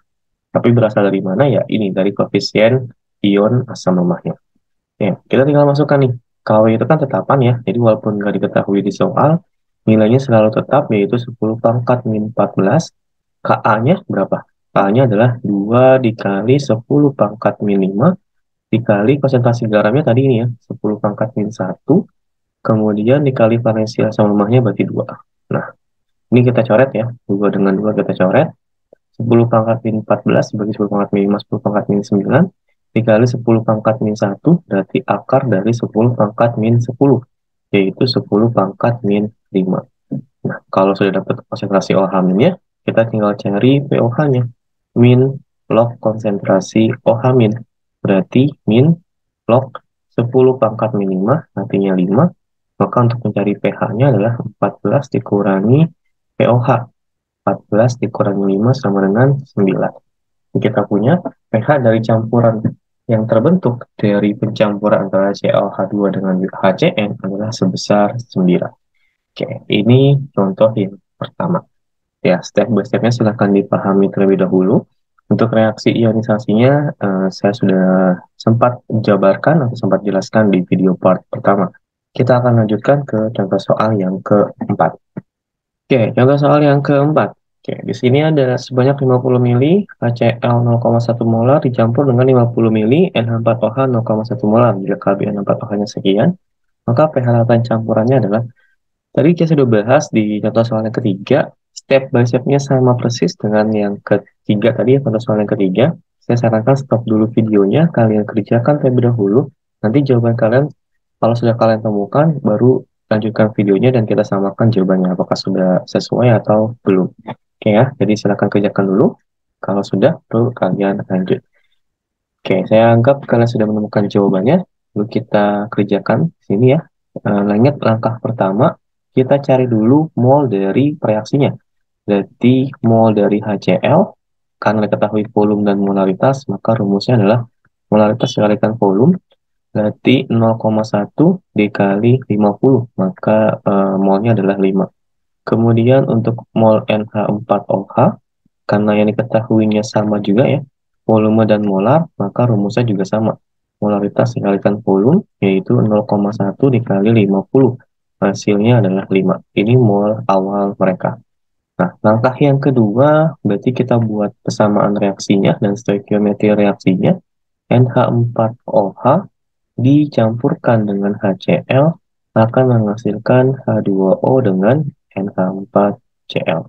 Tapi berasal dari mana ya? Ini dari koefisien ion asam lemahnya. Ya, kita tinggal masukkan nih. Kw itu kan tetapan ya, jadi walaupun nggak diketahui di soal, nilainya selalu tetap yaitu 10 pangkat min 14. Ka-nya berapa? Ka-nya adalah 2 dikali 10 pangkat min 5 dikali konsentrasi garamnya tadi ini ya, 10 pangkat min 1, kemudian dikali valensi asam lemahnya berarti 2. Nah, ini kita coret ya, 2 dengan 2 kita coret. 10 pangkat min 14 bagi 10 pangkat min 5, 10 pangkat min 9, dikali 10 pangkat min 1, berarti akar dari 10 pangkat min 10, yaitu 10 pangkat min 5. Nah, kalau sudah dapat konsentrasi OH-nya, kita tinggal cari pOH-nya. Min log konsentrasi OH-, berarti min log 10 pangkat min 5, artinya 5. Maka untuk mencari pH-nya adalah 14 dikurangi pOH. 14 dikurangi 5 sama dengan 9. Kita punya pH dari campuran yang terbentuk dari pencampuran antara CaOH2 dengan HCN adalah sebesar 9. Oke, ini contoh yang pertama. Ya, step by stepnya silahkan dipahami terlebih dahulu. Untuk reaksi ionisasinya, saya sudah sempat jabarkan atau sempat jelaskan di video part pertama. Kita akan lanjutkan ke contoh soal yang keempat. Oke, contoh soal yang keempat. Oke, di sini ada sebanyak 50 mili HCl 0,1 molar dicampur dengan 50 mili NH4OH 0,1 molar. Jika Kb NH4OH-nya sekian, maka pH larutan campurannya adalah, tadi kita sudah bahas di contoh soal yang ketiga, step by step-nya sama persis dengan yang ketiga tadi ya, contoh soal yang ketiga. Saya sarankan stop dulu videonya, kalian kerjakan terlebih dahulu. Nanti jawaban kalian, kalau sudah kalian temukan, baru lanjutkan videonya dan kita samakan jawabannya, apakah sudah sesuai atau belum. Oke ya, jadi silakan kerjakan dulu. Kalau sudah, baru kalian lanjut. Oke, saya anggap kalian sudah menemukan jawabannya. Lalu kita kerjakan sini ya. Ingat langkah pertama, kita cari dulu mol dari reaksinya. Berarti mol dari HCl, karena diketahui volume dan molaritas, maka rumusnya adalah molaritas dikalikan volume, berarti 0,1 dikali 50, maka molnya adalah 5. Kemudian untuk mol NH4OH, karena yang diketahuinya sama juga ya, volume dan molar, maka rumusnya juga sama. Molaritas dikalikan volume, yaitu 0,1 dikali 50. Hasilnya adalah 5. Ini mol awal mereka. Nah, langkah yang kedua, berarti kita buat persamaan reaksinya dan stoikiometri reaksinya. NH4OH dicampurkan dengan HCl akan menghasilkan H2O dengan NH4Cl.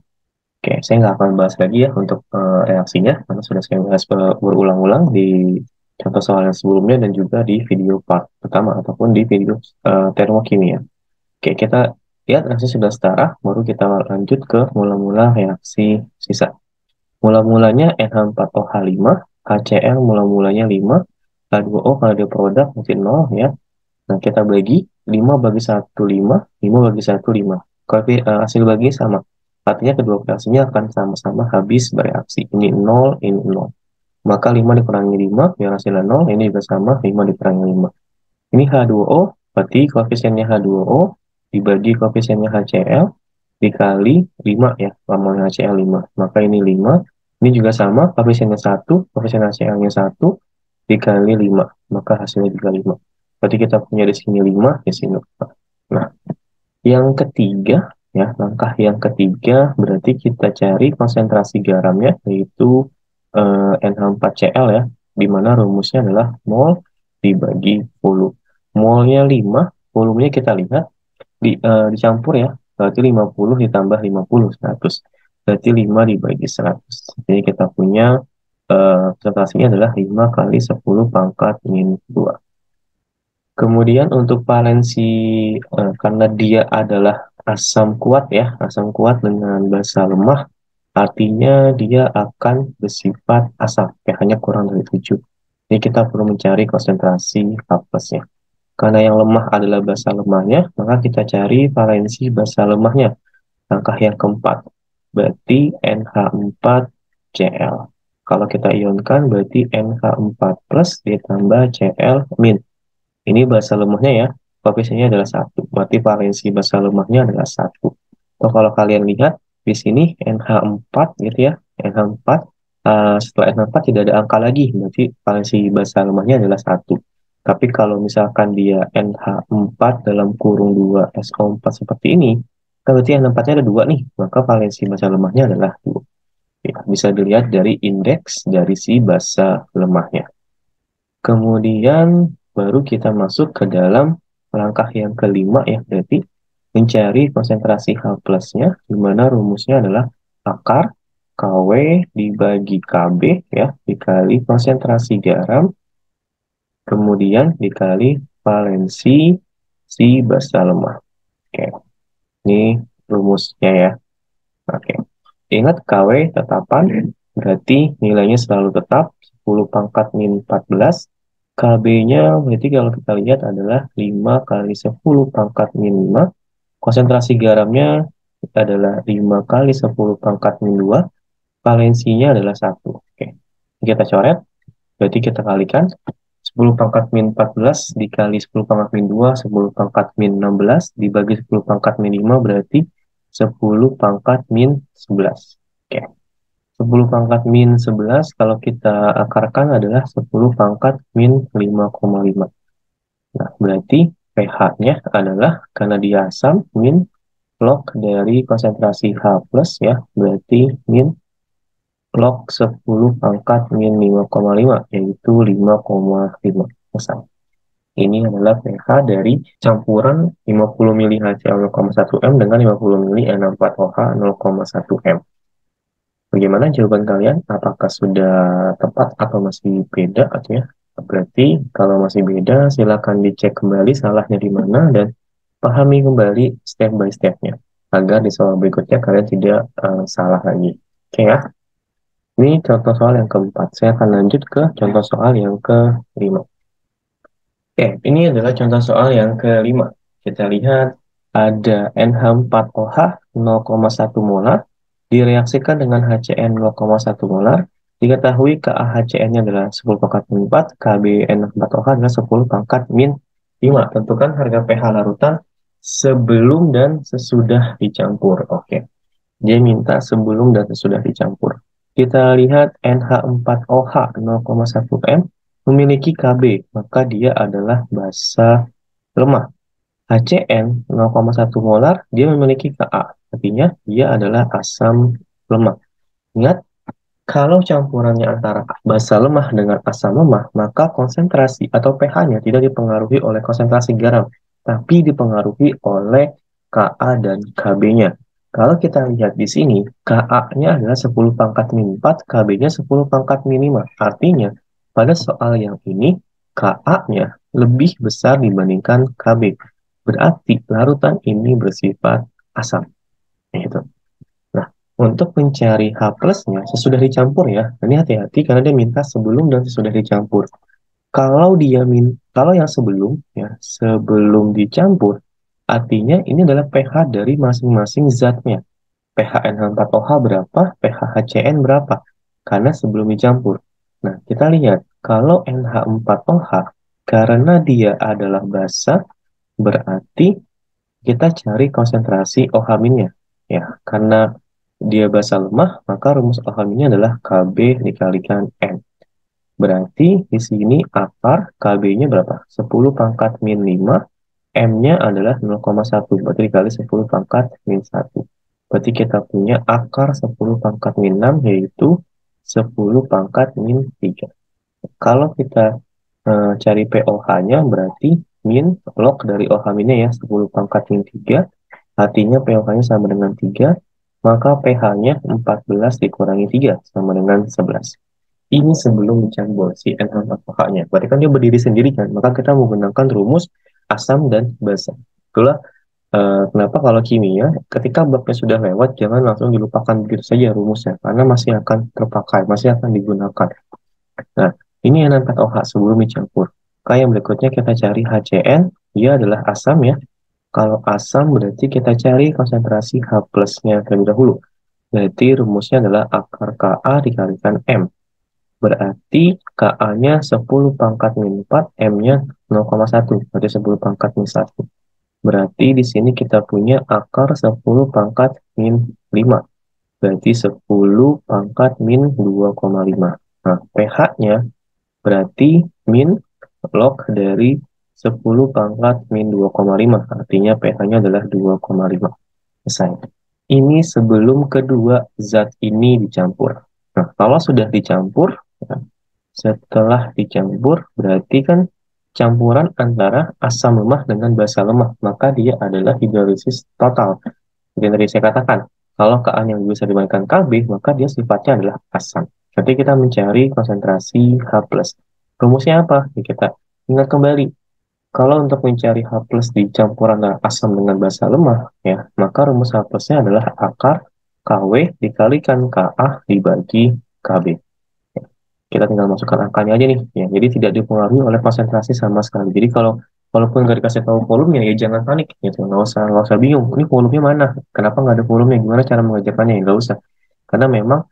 Oke, saya nggak akan bahas lagi ya untuk reaksinya, karena sudah saya bahas berulang-ulang di contoh soal yang sebelumnya dan juga di video part pertama ataupun di video termokimia. Oke, kita lihat reaksi sudah setara, baru kita lanjut ke mula-mula reaksi sisa. Mula-mulanya NH4OH5, HCl mula-mulanya 5, H2O kalau dia produk masih 0 ya. Nah, kita bagi 5 bagi 1, 5, 5 bagi 1, 5. Kalau hasil bagi sama. Artinya kedua reaksinya akan sama-sama habis bereaksi. Ini 0, ini 0. Maka 5 dikurangi 5, yang hasilnya 0, ini juga sama, 5 dikurangi 5. Ini H2O, berarti koefisiennya H2O dibagi koefisiennya HCl dikali 5 ya, lamanya HCl 5. Maka ini 5, ini juga sama, koefisiennya 1, koefisien HCl-nya 1 dikali 5, maka hasilnya juga 5. Berarti kita punya di sini 5, di sini 4. Nah, yang ketiga, ya, langkah yang ketiga berarti kita cari konsentrasi garamnya, yaitu NH4Cl ya, di mana rumusnya adalah mol dibagi volume. Molnya 5, volumenya kita lihat dicampur ya, berarti 50 ditambah 50, 100. Berarti 5 dibagi 100. Jadi kita punya konsentrasinya adalah 5 kali 10 pangkat min 2. Kemudian untuk valensi, karena dia adalah asam kuat ya, asam kuat dengan basa lemah, artinya dia akan bersifat asam, pH-nya kurang dari 7. Jadi kita perlu mencari konsentrasi H plus-nya. Karena yang lemah adalah basa lemahnya, maka kita cari valensi basa lemahnya. Langkah yang keempat, berarti NH4Cl. Kalau kita ionkan, berarti NH4 plus ditambah Cl min. Ini basa lemahnya ya, koefisiennya adalah 1. Berarti valensi basa lemahnya adalah 1. Atau kalau kalian lihat, di sini NH4 gitu ya, NH4, setelah NH4 tidak ada angka lagi, berarti valensi basa lemahnya adalah 1. Tapi kalau misalkan dia NH4 dalam kurung 2 SO4 seperti ini, kan berarti NH4-nya ada 2 nih, maka valensi basa lemahnya adalah 2. Ya, bisa dilihat dari indeks dari si basa lemahnya. Kemudian baru kita masuk ke dalam langkah yang kelima ya, berarti mencari konsentrasi H plusnya, di mana rumusnya adalah akar KW dibagi KB ya, dikali konsentrasi garam, kemudian dikali valensi si basa lemah. Oke, ini rumusnya ya. Oke, ingat KW tetapan, berarti nilainya selalu tetap 10 pangkat min 14. KB-nya berarti kalau kita lihat adalah 5 kali 10 pangkat min 5. Konsentrasi garamnya adalah 5 kali 10 pangkat min 2. Valensinya adalah 1. Oke, kita coret. Berarti kita kalikan 10 pangkat min 14 dikali 10 pangkat min 2, 10 pangkat min 16 dibagi 10 pangkat min 5 berarti 10 pangkat min 11. Oke. 10 pangkat min 11 kalau kita akarkan adalah 10 pangkat min 5,5. Nah, berarti pH-nya adalah, karena dia asam, min log dari konsentrasi H plus ya, berarti min log 10 pangkat min 5,5, yaitu 5,5 asam. Ini adalah pH dari campuran 50 mili HCl 0,1 M dengan 50 mili N4OH 0,1 M. Bagaimana jawaban kalian? Apakah sudah tepat atau masih beda atau ya? Berarti kalau masih beda, silakan dicek kembali salahnya di mana dan pahami kembali step by step-nya agar di soal berikutnya kalian tidak salah lagi. Oke ya? Ini contoh soal yang keempat. Saya akan lanjut ke contoh soal yang kelima. Oke, ini adalah contoh soal yang kelima. Kita lihat ada NH4OH 0,1 molar direaksikan dengan HCN 0,1 molar. Diketahui KaHCN-nya adalah 10 pangkat min 4, KBN4OH adalah 10 pangkat min 5. Tentukan harga pH larutan sebelum dan sesudah dicampur. Oke, dia minta sebelum dan sesudah dicampur. Kita lihat NH4OH 0,1 M memiliki Kb, maka dia adalah basa lemah. HCN 0,1 molar, dia memiliki Ka, artinya dia adalah asam lemah. Ingat, kalau campurannya antara basa lemah dengan asam lemah, maka konsentrasi atau pH-nya tidak dipengaruhi oleh konsentrasi garam, tapi dipengaruhi oleh Ka dan Kb-nya. Kalau kita lihat di sini, Ka-nya adalah 10 pangkat min 4, Kb-nya 10 pangkat min 5. Artinya, pada soal yang ini, Ka-nya lebih besar dibandingkan Kb. Berarti larutan ini bersifat asam. Gitu. Nah, untuk mencari H plusnya sesudah dicampur ya, ini hati-hati karena dia minta sebelum dan sesudah dicampur. Kalau yang sebelum ya, sebelum dicampur, artinya ini adalah pH dari masing-masing zatnya. pH NH4OH berapa, pH HCN berapa, karena sebelum dicampur. Nah, kita lihat, kalau NH4OH, karena dia adalah basa, berarti kita cari konsentrasi OH-nya. Ya, karena dia basa lemah, maka rumus OH-nya adalah Kb dikalikan N. Berarti di sini akar Kb-nya berapa? 10 pangkat min 5, M-nya adalah 0,1, berarti dikali 10 pangkat min 1. Berarti kita punya akar 10 pangkat min 6, yaitu 10 pangkat min 3. Kalau kita cari pOH-nya berarti min log dari OH minnya ya 10 pangkat min 3, artinya pOH-nya sama dengan 3, maka pH-nya 14 dikurangi 3 sama dengan 11. Ini sebelum mencampur si N4OH-nya. Berarti kan dia berdiri sendiri kan, maka kita menggunakan rumus asam dan basa. Itulah kenapa kalau kimia, ketika babnya sudah lewat, jangan langsung dilupakan begitu saja rumusnya, karena masih akan terpakai, masih akan digunakan. Nah, ini N4OH sebelum dicampur. Kayak yang berikutnya kita cari HCN, dia adalah asam ya. Kalau asam berarti kita cari konsentrasi H plusnya terlebih dahulu. Berarti rumusnya adalah akar Ka dikalikan M. Berarti Ka-nya 10 pangkat min 4, M-nya 0,1. Berarti 10 pangkat min 1. Berarti di sini kita punya akar 10 pangkat min 5. Berarti 10 pangkat min 2,5. Nah, pH-nya berarti min log dari 10 pangkat min 2,5. Artinya pH-nya adalah 2,5. Selesai. Ini sebelum kedua zat ini dicampur. Nah, kalau sudah dicampur, ya, setelah dicampur berarti kan campuran antara asam lemah dengan basa lemah, maka dia adalah hidrolisis total. Jadi tadi saya katakan, kalau Ka yang bisa dibandingkan Kb, maka dia sifatnya adalah asam. Jadi kita mencari konsentrasi H+. Rumusnya apa? Ya, kita ingat kembali. Kalau untuk mencari H+ di campuran asam dengan basa lemah, ya, maka rumus H+-nya adalah akar Kw dikalikan Ka dibagi Kb. Kita tinggal masukkan angkanya aja nih, ya. Jadi tidak dipengaruhi oleh konsentrasi sama sekali. Jadi walaupun nggak dikasih tahu volumenya, ya jangan panik, gitu. Nggak usah bingung. Ini volumenya mana? Kenapa nggak ada volumenya? Gimana cara mengerjakannya? Ya, nggak usah. Karena memang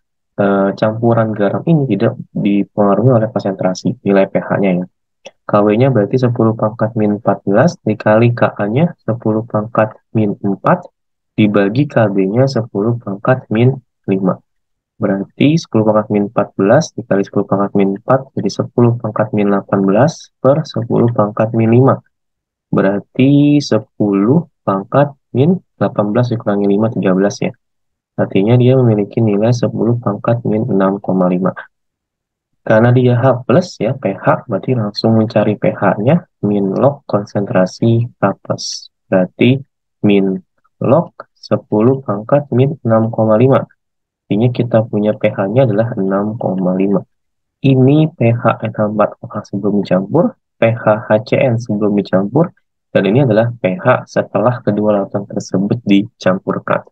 campuran garam ini tidak dipengaruhi oleh konsentrasi nilai pH-nya ya. Kw-nya berarti 10 pangkat min 14 dikali Ka-nya 10 pangkat min 4 dibagi Kb-nya 10 pangkat min 5. Berarti 10 pangkat min 14 dikali 10 pangkat min 4 jadi 10 pangkat min 18 per 10 pangkat min 5. Berarti 10 pangkat min 18 dikurangi 5, 13 ya. Artinya dia memiliki nilai 10 pangkat min 6,5. Karena dia H plus ya, pH, berarti langsung mencari pH-nya, min log konsentrasi H plus. Berarti min log 10 pangkat min 6,5. Artinya kita punya pH-nya adalah 6,5. Ini pH N4OH sebelum dicampur, pH HCN sebelum dicampur, dan ini adalah pH setelah kedua larutan tersebut dicampurkan.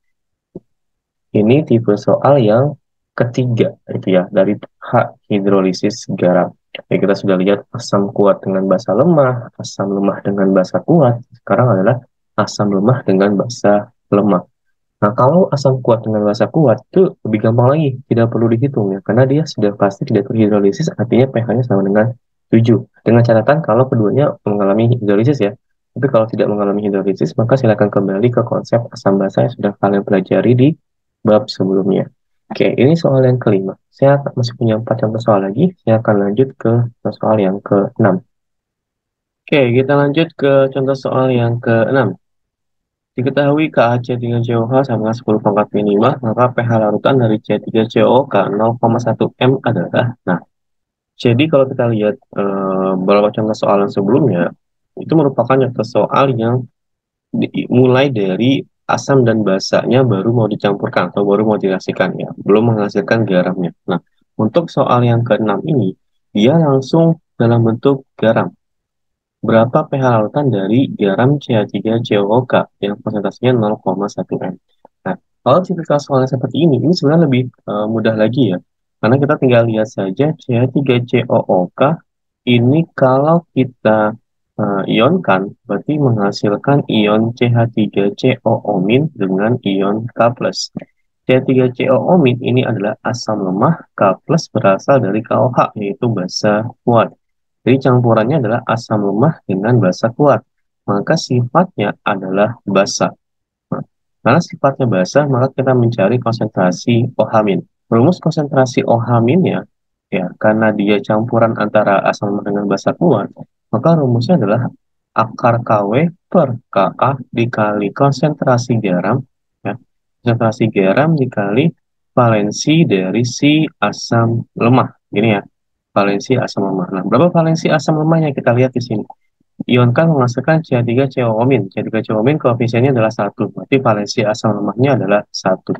Ini tipe soal yang ketiga, itu ya, dari H hidrolisis garam. Jadi kita sudah lihat asam kuat dengan basa lemah, asam lemah dengan basa kuat. Sekarang adalah asam lemah dengan basa lemah. Nah, kalau asam kuat dengan basa kuat itu lebih gampang lagi, tidak perlu dihitung ya, karena dia sudah pasti tidak terhidrolisis, artinya pH-nya sama dengan 7. Dengan catatan kalau keduanya mengalami hidrolisis ya. Tapi kalau tidak mengalami hidrolisis, maka silakan kembali ke konsep asam basa yang sudah kalian pelajari di bab sebelumnya. Oke, ini soal yang kelima. Saya masih punya 4 contoh soal lagi. Saya akan lanjut ke soal yang ke-6. Oke, kita lanjut ke contoh soal yang ke-6. Diketahui KaC3COH sama 10 pangkat min 5, maka pH larutan dari C3CO ke 0,1 M adalah. Nah, jadi kalau kita lihat beberapa contoh soal yang sebelumnya, itu merupakan contoh soal yang mulai dari asam dan basanya baru mau dicampurkan atau baru mau direaksikan ya, belum menghasilkan garamnya. Nah, untuk soal yang ke-6 ini, dia langsung dalam bentuk garam. Berapa pH larutan dari garam CH3COOK yang konsentrasinya 0,1 M. Nah, kalau tipikal soalnya seperti ini sebenarnya lebih mudah lagi ya, karena kita tinggal lihat saja CH3COOK ini kalau kita ionkan, berarti menghasilkan ion CH3COO- dengan ion K+. CH3COO- ini adalah asam lemah, K+ berasal dari KOH, yaitu basa kuat. Jadi campurannya adalah asam lemah dengan basa kuat. Maka sifatnya adalah basa. Nah, karena sifatnya basa, maka kita mencari konsentrasi OH-. Rumus konsentrasi OH- ya, karena dia campuran antara asam lemah dengan basa kuat, maka rumusnya adalah akar Kw per Ka dikali konsentrasi garam, ya, konsentrasi garam dikali valensi dari si asam lemah. Gini ya, valensi asam lemah. Nah, berapa valensi asam lemahnya kita lihat di sini. Ion K menghasilkan CH3COOmin. CH3COOmin koefisiennya adalah 1. Berarti valensi asam lemahnya adalah 1.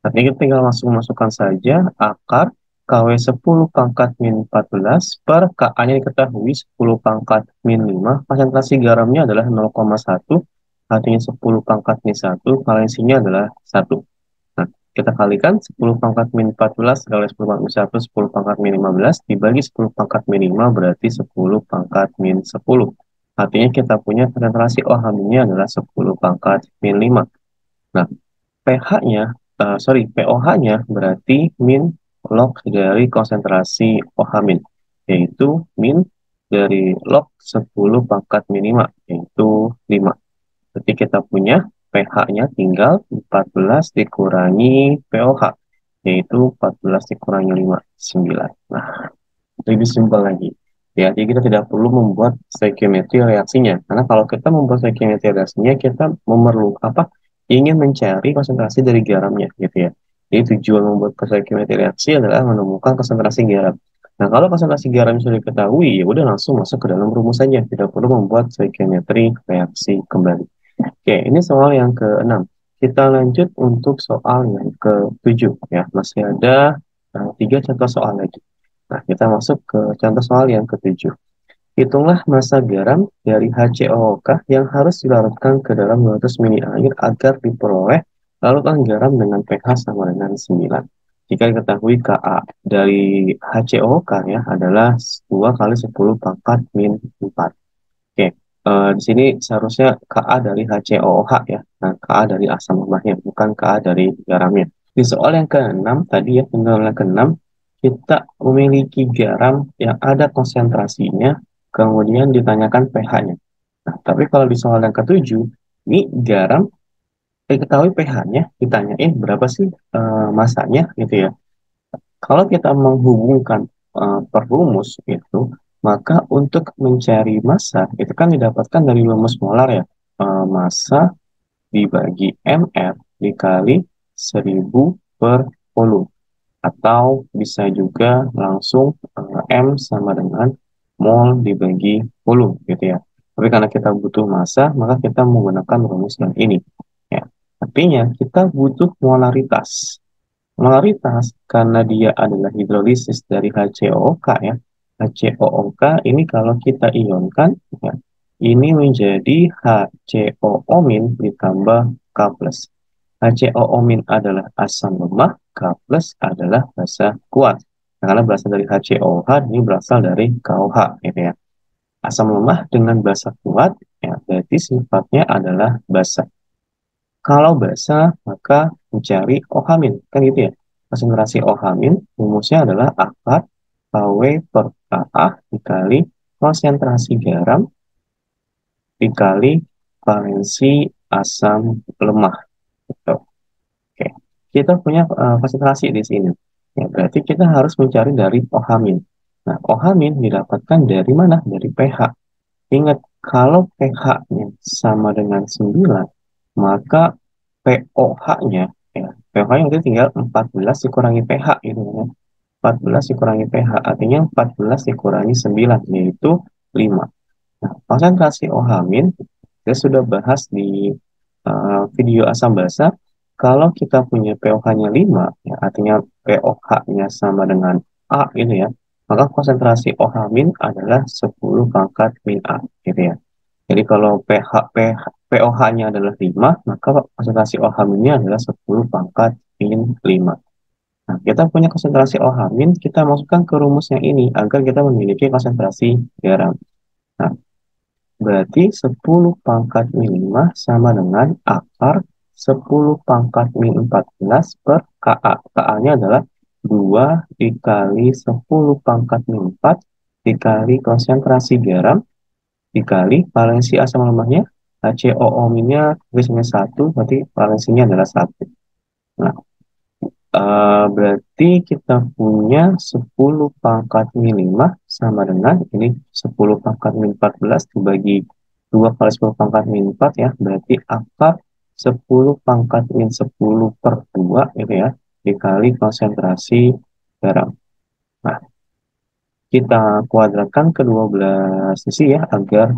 Artinya kita tinggal masukkan saja akar KW 10 pangkat min 14 per Ka-nya diketahui 10 pangkat min 5. Konsentrasi garamnya adalah 0,1. Artinya 10 pangkat min 1. Valensinya adalah 1. Nah, kita kalikan 10 pangkat min 14 kali 10 pangkat min 1, 10 pangkat min 15, dibagi 10 pangkat min 5 berarti 10 pangkat min 10. Artinya kita punya konsentrasi OH-nya adalah 10 pangkat min 5. Nah, pH-nya, pOH-nya berarti min log dari konsentrasi OH-, yaitu min dari log 10 pangkat min 5, yaitu 5. Berarti kita punya pH-nya tinggal 14 dikurangi pOH, yaitu 14 dikurangi 5, 9. Nah, lebih simpel lagi. Ya, jadi kita tidak perlu membuat stoikiometri reaksinya. Karena kalau kita membuat stoikiometri reaksinya, kita ingin mencari konsentrasi dari garamnya, gitu ya. Jadi tujuan membuat stoikiometri reaksi adalah menemukan konsentrasi garam. Nah, kalau konsentrasi garam sudah diketahui, ya udah langsung masuk ke dalam rumusannya. Tidak perlu membuat stoikiometri reaksi kembali. Oke, ini soal yang ke-6. Kita lanjut untuk soal yang ke-7 ya. Masih ada 3 contoh soal lagi. Nah, kita masuk ke contoh soal yang ke-7. Hitunglah massa garam dari HCOOK yang harus dilarutkan ke dalam 200 ml air agar diperoleh larutan garam dengan pH sama dengan 9. Jika diketahui Ka dari HCOOK ya adalah 2 kali 10 pangkat min 4. Oke, di sini seharusnya Ka dari HCOOH ya. Nah, Ka dari asam lemahnya, bukan Ka dari garamnya. Di soal yang ke-6 tadi ya, soal yang ke-6 kita memiliki garam yang ada konsentrasinya, kemudian ditanyakan pH-nya. Nah, tapi kalau di soal yang ke-7, ini garam diketahui pH-nya, ditanyain berapa sih masanya gitu ya. Kalau kita menghubungkan per rumus itu, maka untuk mencari massa itu kan didapatkan dari rumus molar ya. Massa dibagi mR dikali 1000 per volume. Atau bisa juga langsung M sama dengan mol dibagi volume gitu ya. Tapi karena kita butuh massa, maka kita menggunakan rumus yang ini. Ya. Artinya kita butuh molaritas. Molaritas karena dia adalah hidrolisis dari HCOOK ya. HCOOK ini kalau kita ionkan ya, ini menjadi HCOO- ditambah K+. HCOO- adalah asam lemah, K+ adalah basa kuat. Nah, karena berasal dari HCOH, ini berasal dari KOH gitu ya. Asam lemah dengan basa kuat ya, berarti sifatnya adalah basa. Kalau basa, maka mencari OH-, kan gitu ya. Konsentrasi OH- rumusnya adalah akar KW per Ka dikali konsentrasi garam dikali valensi asam lemah. Gitu. Oke. Kita punya konsentrasi di sini. Ya, berarti kita harus mencari dari OH-. Nah, OH- didapatkan dari mana? Dari pH. Ingat, kalau pH-nya sama dengan 9, maka pOH-nya, ya, pH-nya itu tinggal 14 dikurangi pH, gitu ya. 14 dikurangi pH, artinya 14 dikurangi 9, yaitu 5. Nah, konsentrasi OH-, saya sudah bahas di video asam basa. Kalau kita punya pOH-nya 5, ya, artinya pOH-nya sama dengan A, gitu ya, maka konsentrasi OH- adalah 10 pangkat min A, gitu ya. Jadi kalau pOH-nya adalah 5, maka konsentrasi OH-nya adalah 10 pangkat min 5. Nah, kita punya konsentrasi OH-, kita masukkan ke rumus yang ini agar kita memiliki konsentrasi garam. Nah, berarti 10 pangkat min 5 sama dengan akar 10 pangkat min 14 per Ka. Ka-nya adalah 2 dikali 10 pangkat min 4 dikali konsentrasi garam dikali valensi asam lemahnya. HCOO-nya tulisnya 1, berarti valensinya adalah 1. Nah, berarti kita punya 10 pangkat min 5 sama dengan ini 10 pangkat min 14 dibagi 2 kali 10 pangkat min 4 ya. Berarti akar 10 pangkat min 10 per 2 gitu ya. dikali konsentrasi garam. Nah, kita kuadratkan kedua belah sisi ya, agar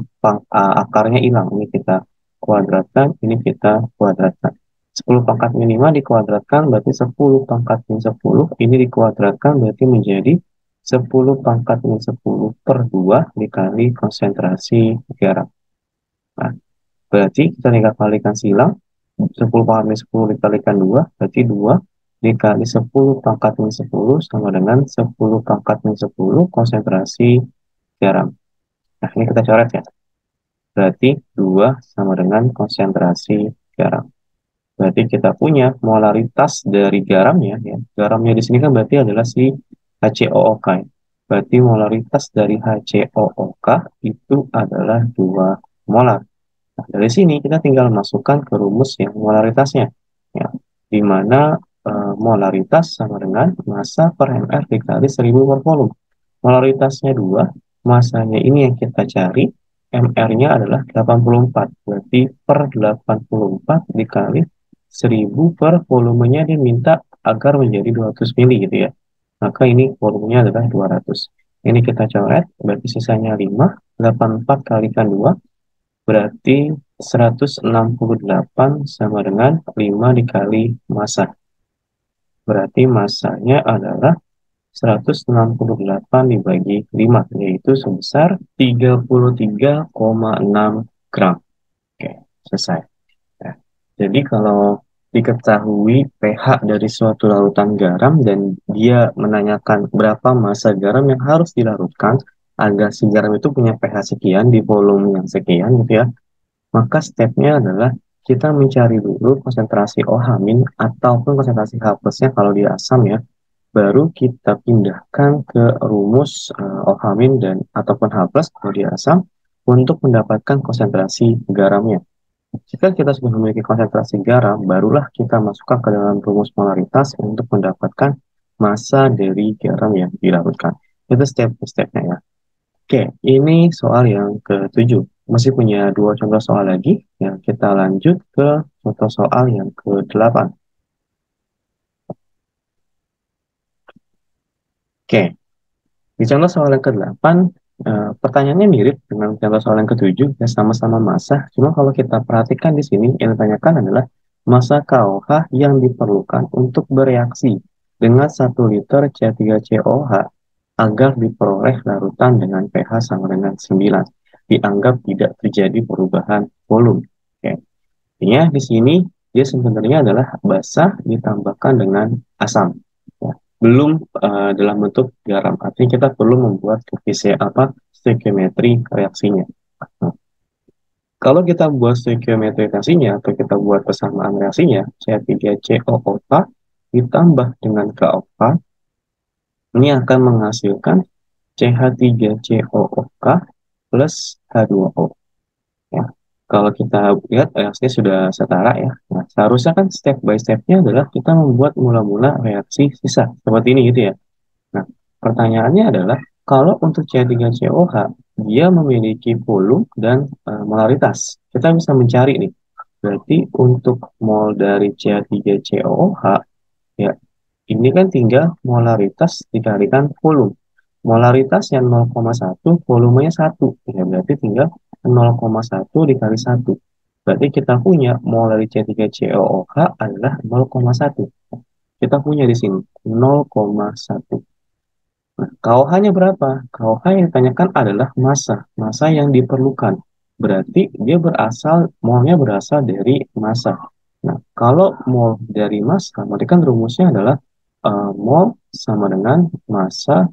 akarnya hilang. Ini kita kuadratkan, ini kita kuadratkan. 10 pangkat min 5 dikuadratkan berarti 10 pangkat min 10. Ini dikuadratkan berarti menjadi 10 pangkat min 10 per 2 dikali konsentrasi garam. Nah, berarti kita tinggal kalikan silang. 10 pangkat min 10 dikalikan 2, berarti 2 dikali 10 pangkat min 10 sama dengan 10 pangkat min 10 konsentrasi garam. Nah, ini kita coret ya. Berarti 2 sama dengan konsentrasi garam. Berarti kita punya molaritas dari garamnya ya. Garamnya di sini kan berarti adalah si HCOOK. Berarti molaritas dari HCOOK itu adalah 2 molar. Nah, dari sini kita tinggal masukkan ke rumus yang molaritasnya. Ya, di mana molaritas sama dengan massa per mR dikali 1000 per volume. Molaritasnya 2, masanya ini yang kita cari, mR-nya adalah 84. Berarti per 84 dikali 1000 per volumenya diminta agar menjadi 200 mili gitu ya. Maka ini volumenya adalah 200. Ini kita coret, berarti sisanya 5. 84 kalikan 2, berarti 168 sama dengan 5 dikali massa. Berarti massanya adalah 168 dibagi 5, yaitu sebesar 33,6 gram. Oke, selesai. Nah, jadi kalau diketahui pH dari suatu larutan garam dan dia menanyakan berapa massa garam yang harus dilarutkan agar si garam itu punya pH sekian di volume yang sekian gitu ya, maka stepnya adalah kita mencari dulu konsentrasi OH- ataupun konsentrasi H+-nya kalau dia asam ya, baru kita pindahkan ke rumus OH- dan ataupun H+ kalau dia asam untuk mendapatkan konsentrasi garamnya. Jika kita sudah memiliki konsentrasi garam, barulah kita masukkan ke dalam rumus molaritas untuk mendapatkan massa dari garam yang dilarutkan. Itu step-stepnya ya. Oke, ini soal yang ke-7. Masih punya 2 contoh soal lagi. Ya, kita lanjut ke contoh soal yang ke-8. Oke, di contoh soal yang ke-8, pertanyaannya mirip dengan contoh soal yang ke-7, ya sama-sama massa. Cuma kalau kita perhatikan di sini, yang ditanyakan adalah massa KOH yang diperlukan untuk bereaksi dengan 1 liter C3COH agar diperoleh larutan dengan pH sama dengan 9. Dianggap tidak terjadi perubahan volume. Oke. Artinya di sini dia sebenarnya adalah basah ditambahkan dengan asam. Ya. Belum dalam bentuk garam. Artinya kita perlu membuat stoikiometri reaksinya. Nah, kalau kita buat stoikiometri reaksinya atau kita buat persamaan reaksinya, C3COOK ditambah dengan KOK, ini akan menghasilkan CH3COOK plus H2O. Ya. Kalau kita lihat reaksinya sudah setara ya. Nah, seharusnya kan step by stepnya adalah kita membuat mula-mula reaksi sisa seperti ini gitu ya. Nah, pertanyaannya adalah kalau untuk C3COH dia memiliki volume dan molaritas. Kita bisa mencari nih. Berarti untuk mol dari C3COH ya ini kan tinggal molaritas dikalikan volume. Molaritasnya 0,1, volumenya 1. Ya, berarti tinggal 0,1 dikali 1. Berarti kita punya mol dari C3COOH adalah 0,1. Kita punya di sini 0,1. Nah, KOH-nya berapa? KOH yang ditanyakan adalah massa. Massa yang diperlukan. Berarti dia molnya berasal dari massa. Nah, kalau mol dari massa, berarti kan rumusnya adalah mol sama dengan massa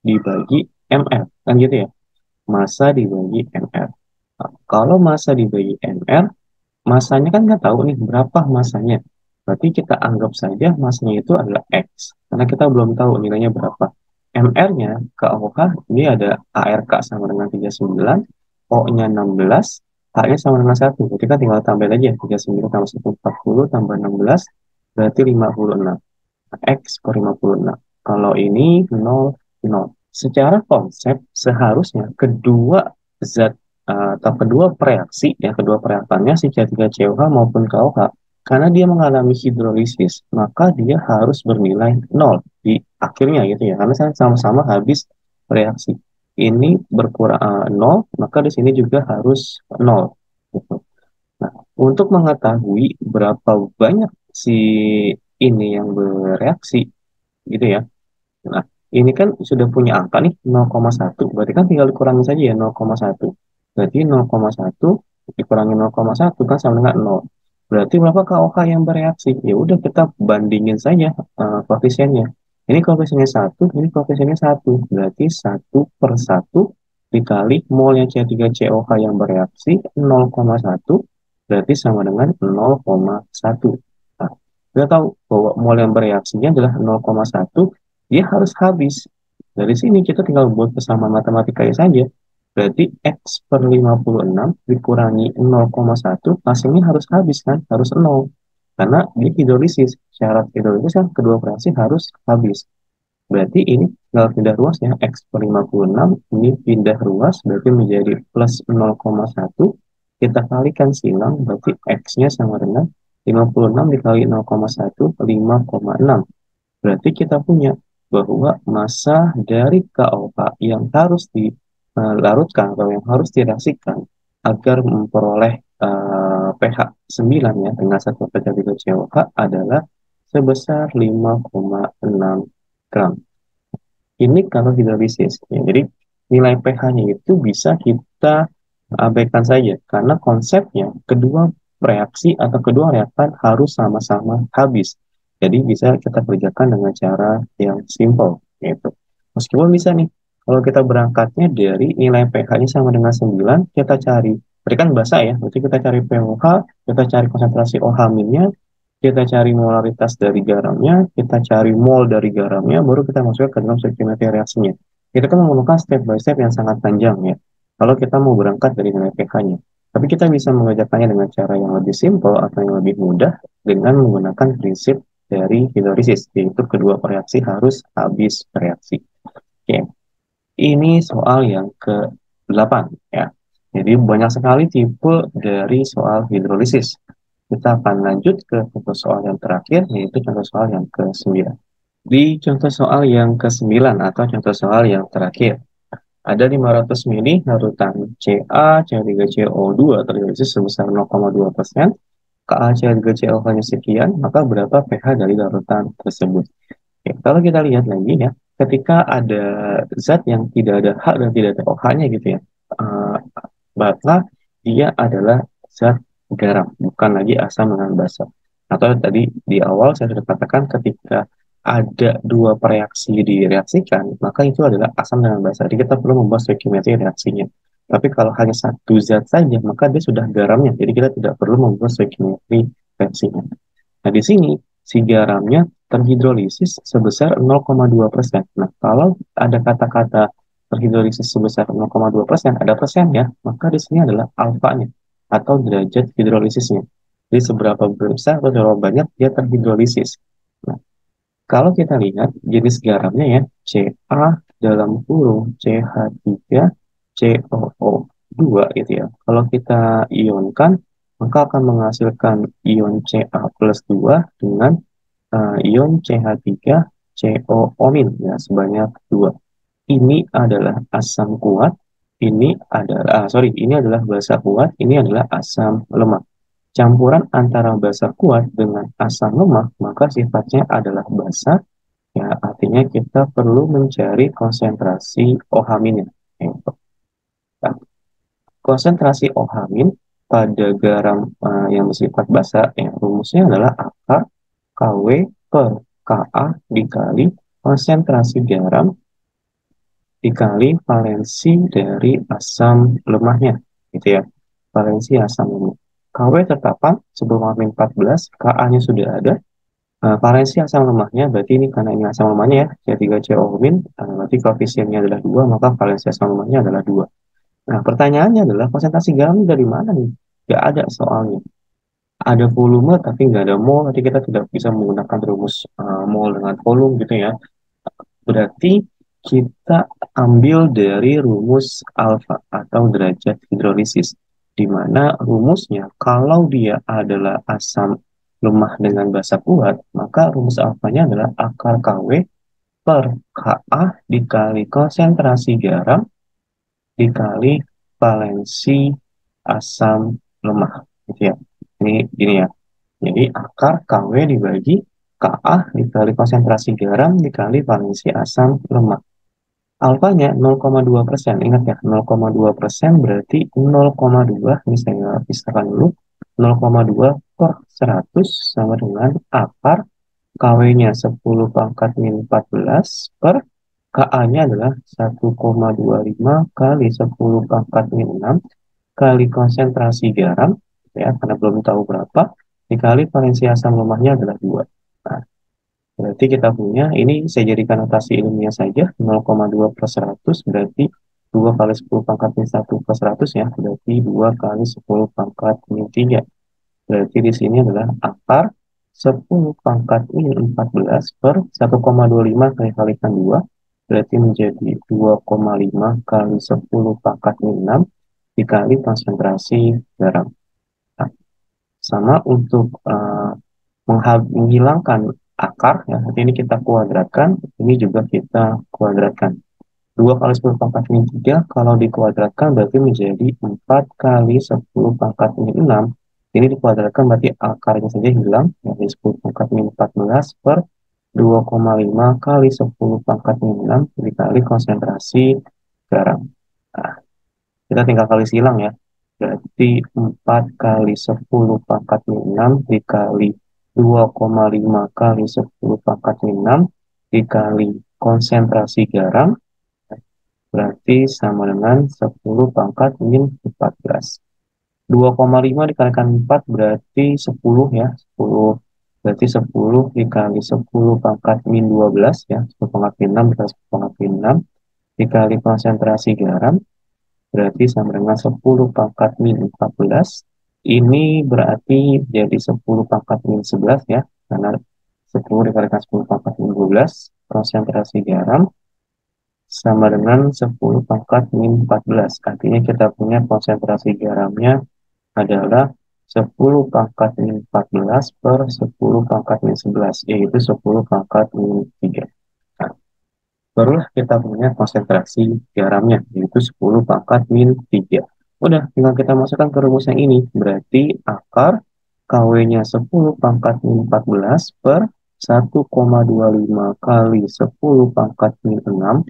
dibagi mR, kan gitu ya, massa dibagi mR. Nah, kalau massa dibagi mR, massanya kan nggak tahu nih berapa massanya, berarti kita anggap saja massanya itu adalah X, karena kita belum tahu nilainya berapa. MR-nya ke OH, ini ada ARK sama dengan 39, O-nya 16, H-nya sama dengan 1, jadi kita tinggal tambah aja, 39 tambah 1, 40, tambah 16, berarti 56. X per 56. Kalau ini 0, 0. Secara konsep, seharusnya kedua zat atau kedua reaksi, ya kedua reaktannya si C3COH maupun KOH, Karena dia mengalami hidrolisis, maka dia harus bernilai nol di akhirnya gitu ya. Karena sama-sama habis reaksi. Ini berkurang nol, maka di sini juga harus nol. Gitu. Nah, untuk mengetahui berapa banyak si ini yang bereaksi, gitu ya. Nah, ini kan sudah punya angka nih 0,1, berarti kan tinggal dikurangi saja ya 0,1. Berarti 0,1 dikurangi 0,1 kan sama dengan 0. Berarti berapa KOH yang bereaksi? Ya udah kita bandingin saja koefisiennya. Ini koefisiennya 1, ini koefisiennya 1. Berarti 1/1 dikali molnya C3COH yang bereaksi 0,1 berarti sama dengan 0,1. Nah, kita tahu bahwa mol yang bereaksinya adalah 0,1, dia harus habis. Dari sini kita tinggal buat kesamaan matematikanya saja. Berarti X per 56 dikurangi 0,1, hasilnya harus habis kan? Harus 0. Karena dia hidrolisis. Syarat hidrolisis kan kedua reaksi harus habis. Berarti ini tinggal pindah ruasnya. X per 56 ini pindah ruas, berarti menjadi plus 0,1. Kita kalikan silang, berarti X-nya sama dengan 56 dikali 0,1, 5,6. Berarti kita punya bahwa massa dari KOH yang harus dilarutkan atau yang harus direaksikan agar memperoleh pH 9 ya dengan satu tiga COH adalah sebesar 5,6 gram. Ini kalau hidrolisis. Ya, jadi nilai pH-nya itu bisa kita abaikan saja karena konsepnya kedua reaksi atau kedua reaktan harus sama-sama habis. Jadi bisa kita kerjakan dengan cara yang simple yaitu. Meskipun bisa nih, kalau kita berangkatnya dari nilai pH-nya sama dengan 9, kita cari, berikan bahasa ya, berarti kita cari pH, kita cari konsentrasi OH-nya, kita cari molaritas dari garamnya, kita cari mol dari garamnya, baru kita masuk ke dalam stoichiometry reaksinya. Itu kan memerlukan step by step yang sangat panjang ya, kalau kita mau berangkat dari nilai pH-nya. Tapi kita bisa mengerjakannya dengan cara yang lebih simple atau yang lebih mudah dengan menggunakan prinsip dari hidrolisis, yaitu kedua reaksi harus habis reaksi. Oke, ini soal yang ke-8 ya. Jadi banyak sekali tipe dari soal hidrolisis. Kita akan lanjut ke contoh soal yang terakhir, yaitu contoh soal yang ke-9. Di contoh soal yang ke-9 atau contoh soal yang terakhir, ada 500 mili larutan CaCO2 terhidrolisis sebesar 0,2%, KaCO2 sekian, maka berapa pH dari larutan tersebut? Oke, kalau kita lihat lagi ya, ketika ada zat yang tidak ada H dan tidak ada OH-nya gitu ya, maka dia adalah zat garam, bukan lagi asam dengan basa. Atau tadi di awal saya sudah katakan ketika ada dua reaksi direaksikan, maka itu adalah asam dengan basa. Jadi kita perlu membuat stoichiometry reaksinya. Tapi kalau hanya satu zat saja, maka dia sudah garamnya. Jadi kita tidak perlu membuat stoichiometry reaksinya. Nah, di sini si garamnya terhidrolisis sebesar 0,2%. Nah, kalau ada kata-kata terhidrolisis sebesar 0,2%, ada persen ya, maka di sini adalah alfanya atau derajat hidrolisisnya. Jadi seberapa besar atau seberapa banyak dia terhidrolisis. Nah, kalau kita lihat jenis garamnya ya, Ca dalam kurung CH3 COO2 gitu ya. Kalau kita ionkan, maka akan menghasilkan ion Ca plus 2 dengan ion CH3 CO-O- ya sebanyak 2. Ini adalah asam kuat, ini adalah basa kuat, ini adalah asam lemah. Campuran antara basa kuat dengan asam lemah, maka sifatnya adalah basa, ya artinya kita perlu mencari konsentrasi OH-nya. Nah, konsentrasi OH- pada garam yang bersifat basa, ya, rumusnya adalah AK KW per Ka dikali konsentrasi garam dikali valensi dari asam lemahnya, gitu ya. Valensi asam lemah. KW tetapkan sebelum min 14, Ka-nya sudah ada. Valensi asam lemahnya, berarti ini karena ini asam lemahnya ya, C3CO-, berarti koefisiennya adalah 2, maka valensi asam lemahnya adalah 2. Nah, pertanyaannya adalah konsentrasi garam dari mana nih? Nggak ada soalnya. Ada volume tapi nggak ada mol, nanti kita tidak bisa menggunakan rumus mol dengan volume gitu ya. Berarti kita ambil dari rumus alfa atau derajat hidrolisis, di mana rumusnya kalau dia adalah asam lemah dengan basa kuat, maka rumus alfanya adalah akar KW per Ka dikali konsentrasi garam dikali valensi asam lemah. Gitu ya. Ini ya. Jadi akar KW dibagi Ka dikali konsentrasi garam dikali valensi asam lemah. Alfanya 0,2%. Ingat ya, 0,2% berarti 0,2. Ini saya pisahkan dulu. 0,2 per 100 sama dengan akar KW-nya 10 pangkat min 14 per Ka-nya adalah 1,25 kali 10 pangkat min 6 kali konsentrasi garam, ya, karena belum tahu berapa, dikali valensi asam lemahnya adalah 2. Nah, berarti kita punya, ini saya jadikan notasi ilmiah saja, 0,2 per 100 berarti 2 kali 10 pangkat min 1 per 100 ya, berarti 2 kali 10 pangkat min 3. Berarti di sini adalah akar 10 pangkat min 14 per 1,25 kali-kalikan 2, berarti menjadi 2,5 kali 10 pangkat min 6 dikali konsentrasi garam. Nah, sama untuk menghilangkan akar, ya, nanti ini kita kuadratkan, ini juga kita kuadratkan. 2 kali 10 pangkat min 3, kalau dikuadratkan berarti menjadi 4 kali 10 pangkat min 6. Ini dikuadratkan berarti akarnya saja hilang, yakni 10 pangkat min 14 per 2,5 kali 10 pangkat min 6 dikali konsentrasi garam. Nah, kita tinggal kali silang ya. Berarti 4 kali 10 pangkat min 6 dikali 2,5 kali 10 pangkat min 6 dikali konsentrasi garam, berarti sama dengan 10 pangkat min 14. 2,5 dikalikan 4 berarti 10 ya. 10 berarti 10 dikali 10 pangkat min 12 ya. 10 pangkat min 6 dikali 10 pangkat min 6 dikali konsentrasi garam, berarti sama dengan 10 pangkat min 14. Ini berarti jadi 10 pangkat min 11 ya, karena 10 dikalikan 10 pangkat min 12, konsentrasi garam sama dengan 10 pangkat min 14. Artinya kita punya konsentrasi garamnya adalah 10 pangkat min 14 per 10 pangkat min 11, yaitu 10 pangkat min 3. Nah, barulah kita punya konsentrasi garamnya, yaitu 10 pangkat min 3. Udah, tinggal kita masukkan ke rumus yang ini. Berarti akar KW-nya 10 pangkat min 14 per 1,25 kali 10 pangkat min 6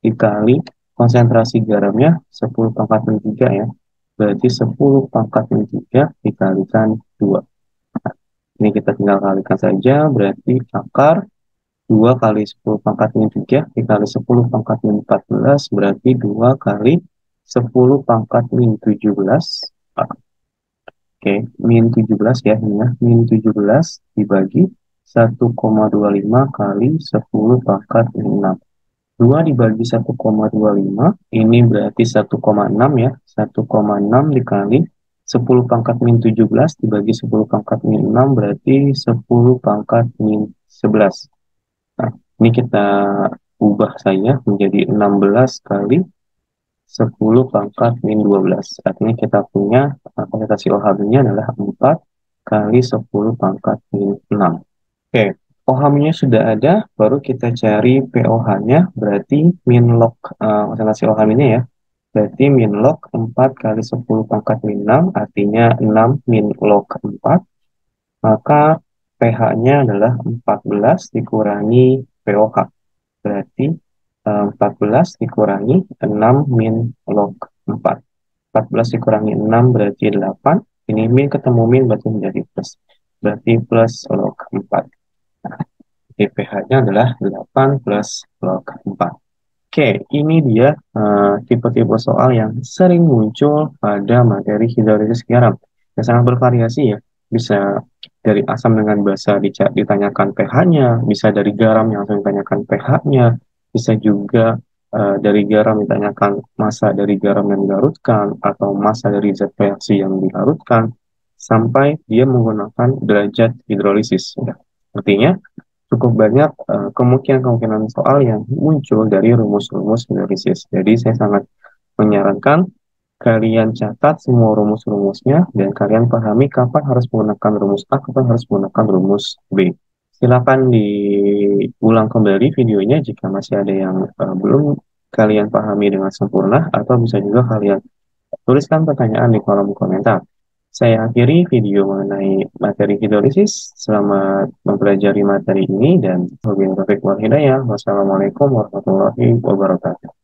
dikali konsentrasi garamnya 10 pangkat min 3 ya. Berarti 10 pangkat min 3 dikalikan 2. Nah, ini kita tinggal kalikan saja, berarti akar 2 kali 10 pangkat min 3 dikali 10 pangkat min 14 berarti 2 kali 10 pangkat min 17. Oke, min 17 ya, ini ya. Min 17 dibagi 1,25 kali 10 pangkat min 6. 2 dibagi 1,25, ini berarti 1,6 ya. 1,6 dikali 10 pangkat min 17 dibagi 10 pangkat min 6 berarti 10 pangkat min 11. Nah, ini kita ubah saja menjadi 16 kali 10 pangkat min 12. Artinya kita punya konsentrasi OH-nya adalah 4 kali 10 pangkat min 6. Oke, OH-nya sudah ada, baru kita cari POH-nya, berarti min log konsentrasi OH-nya ya. Berarti min log 4 kali 10 pangkat min 6, artinya 6 min log 4. Maka pH-nya adalah 14 dikurangi POH. Berarti 14 dikurangi 6 min log 4. 14 dikurangi 6 berarti 8. Ini min ketemu min berarti menjadi plus. Berarti plus log 4. Nah, pH-nya adalah 8 plus log 4. Oke, ini dia tipe-tipe soal yang sering muncul pada materi hidrolisis garam. Yang sangat bervariasi ya. Bisa dari asam dengan basa ditanyakan pH-nya, bisa dari garam yang langsung ditanyakan pH-nya, bisa juga dari garam ditanyakan massa dari garam yang dilarutkan, atau massa dari zat reaksi yang dilarutkan, sampai dia menggunakan derajat hidrolisis. Ya. Artinya, cukup banyak kemungkinan-kemungkinan soal yang muncul dari rumus-rumus hidrolisis. Jadi saya sangat menyarankan kalian catat semua rumus-rumusnya dan kalian pahami kapan harus menggunakan rumus A, kapan harus menggunakan rumus B. Silakan diulang kembali videonya jika masih ada yang belum kalian pahami dengan sempurna, atau bisa juga kalian tuliskan pertanyaan di kolom komentar. Saya akhiri video mengenai materi hidrolisis. Selamat mempelajari materi ini dan wabillahi taufiq wal hidayah. Wassalamualaikum warahmatullahi wabarakatuh.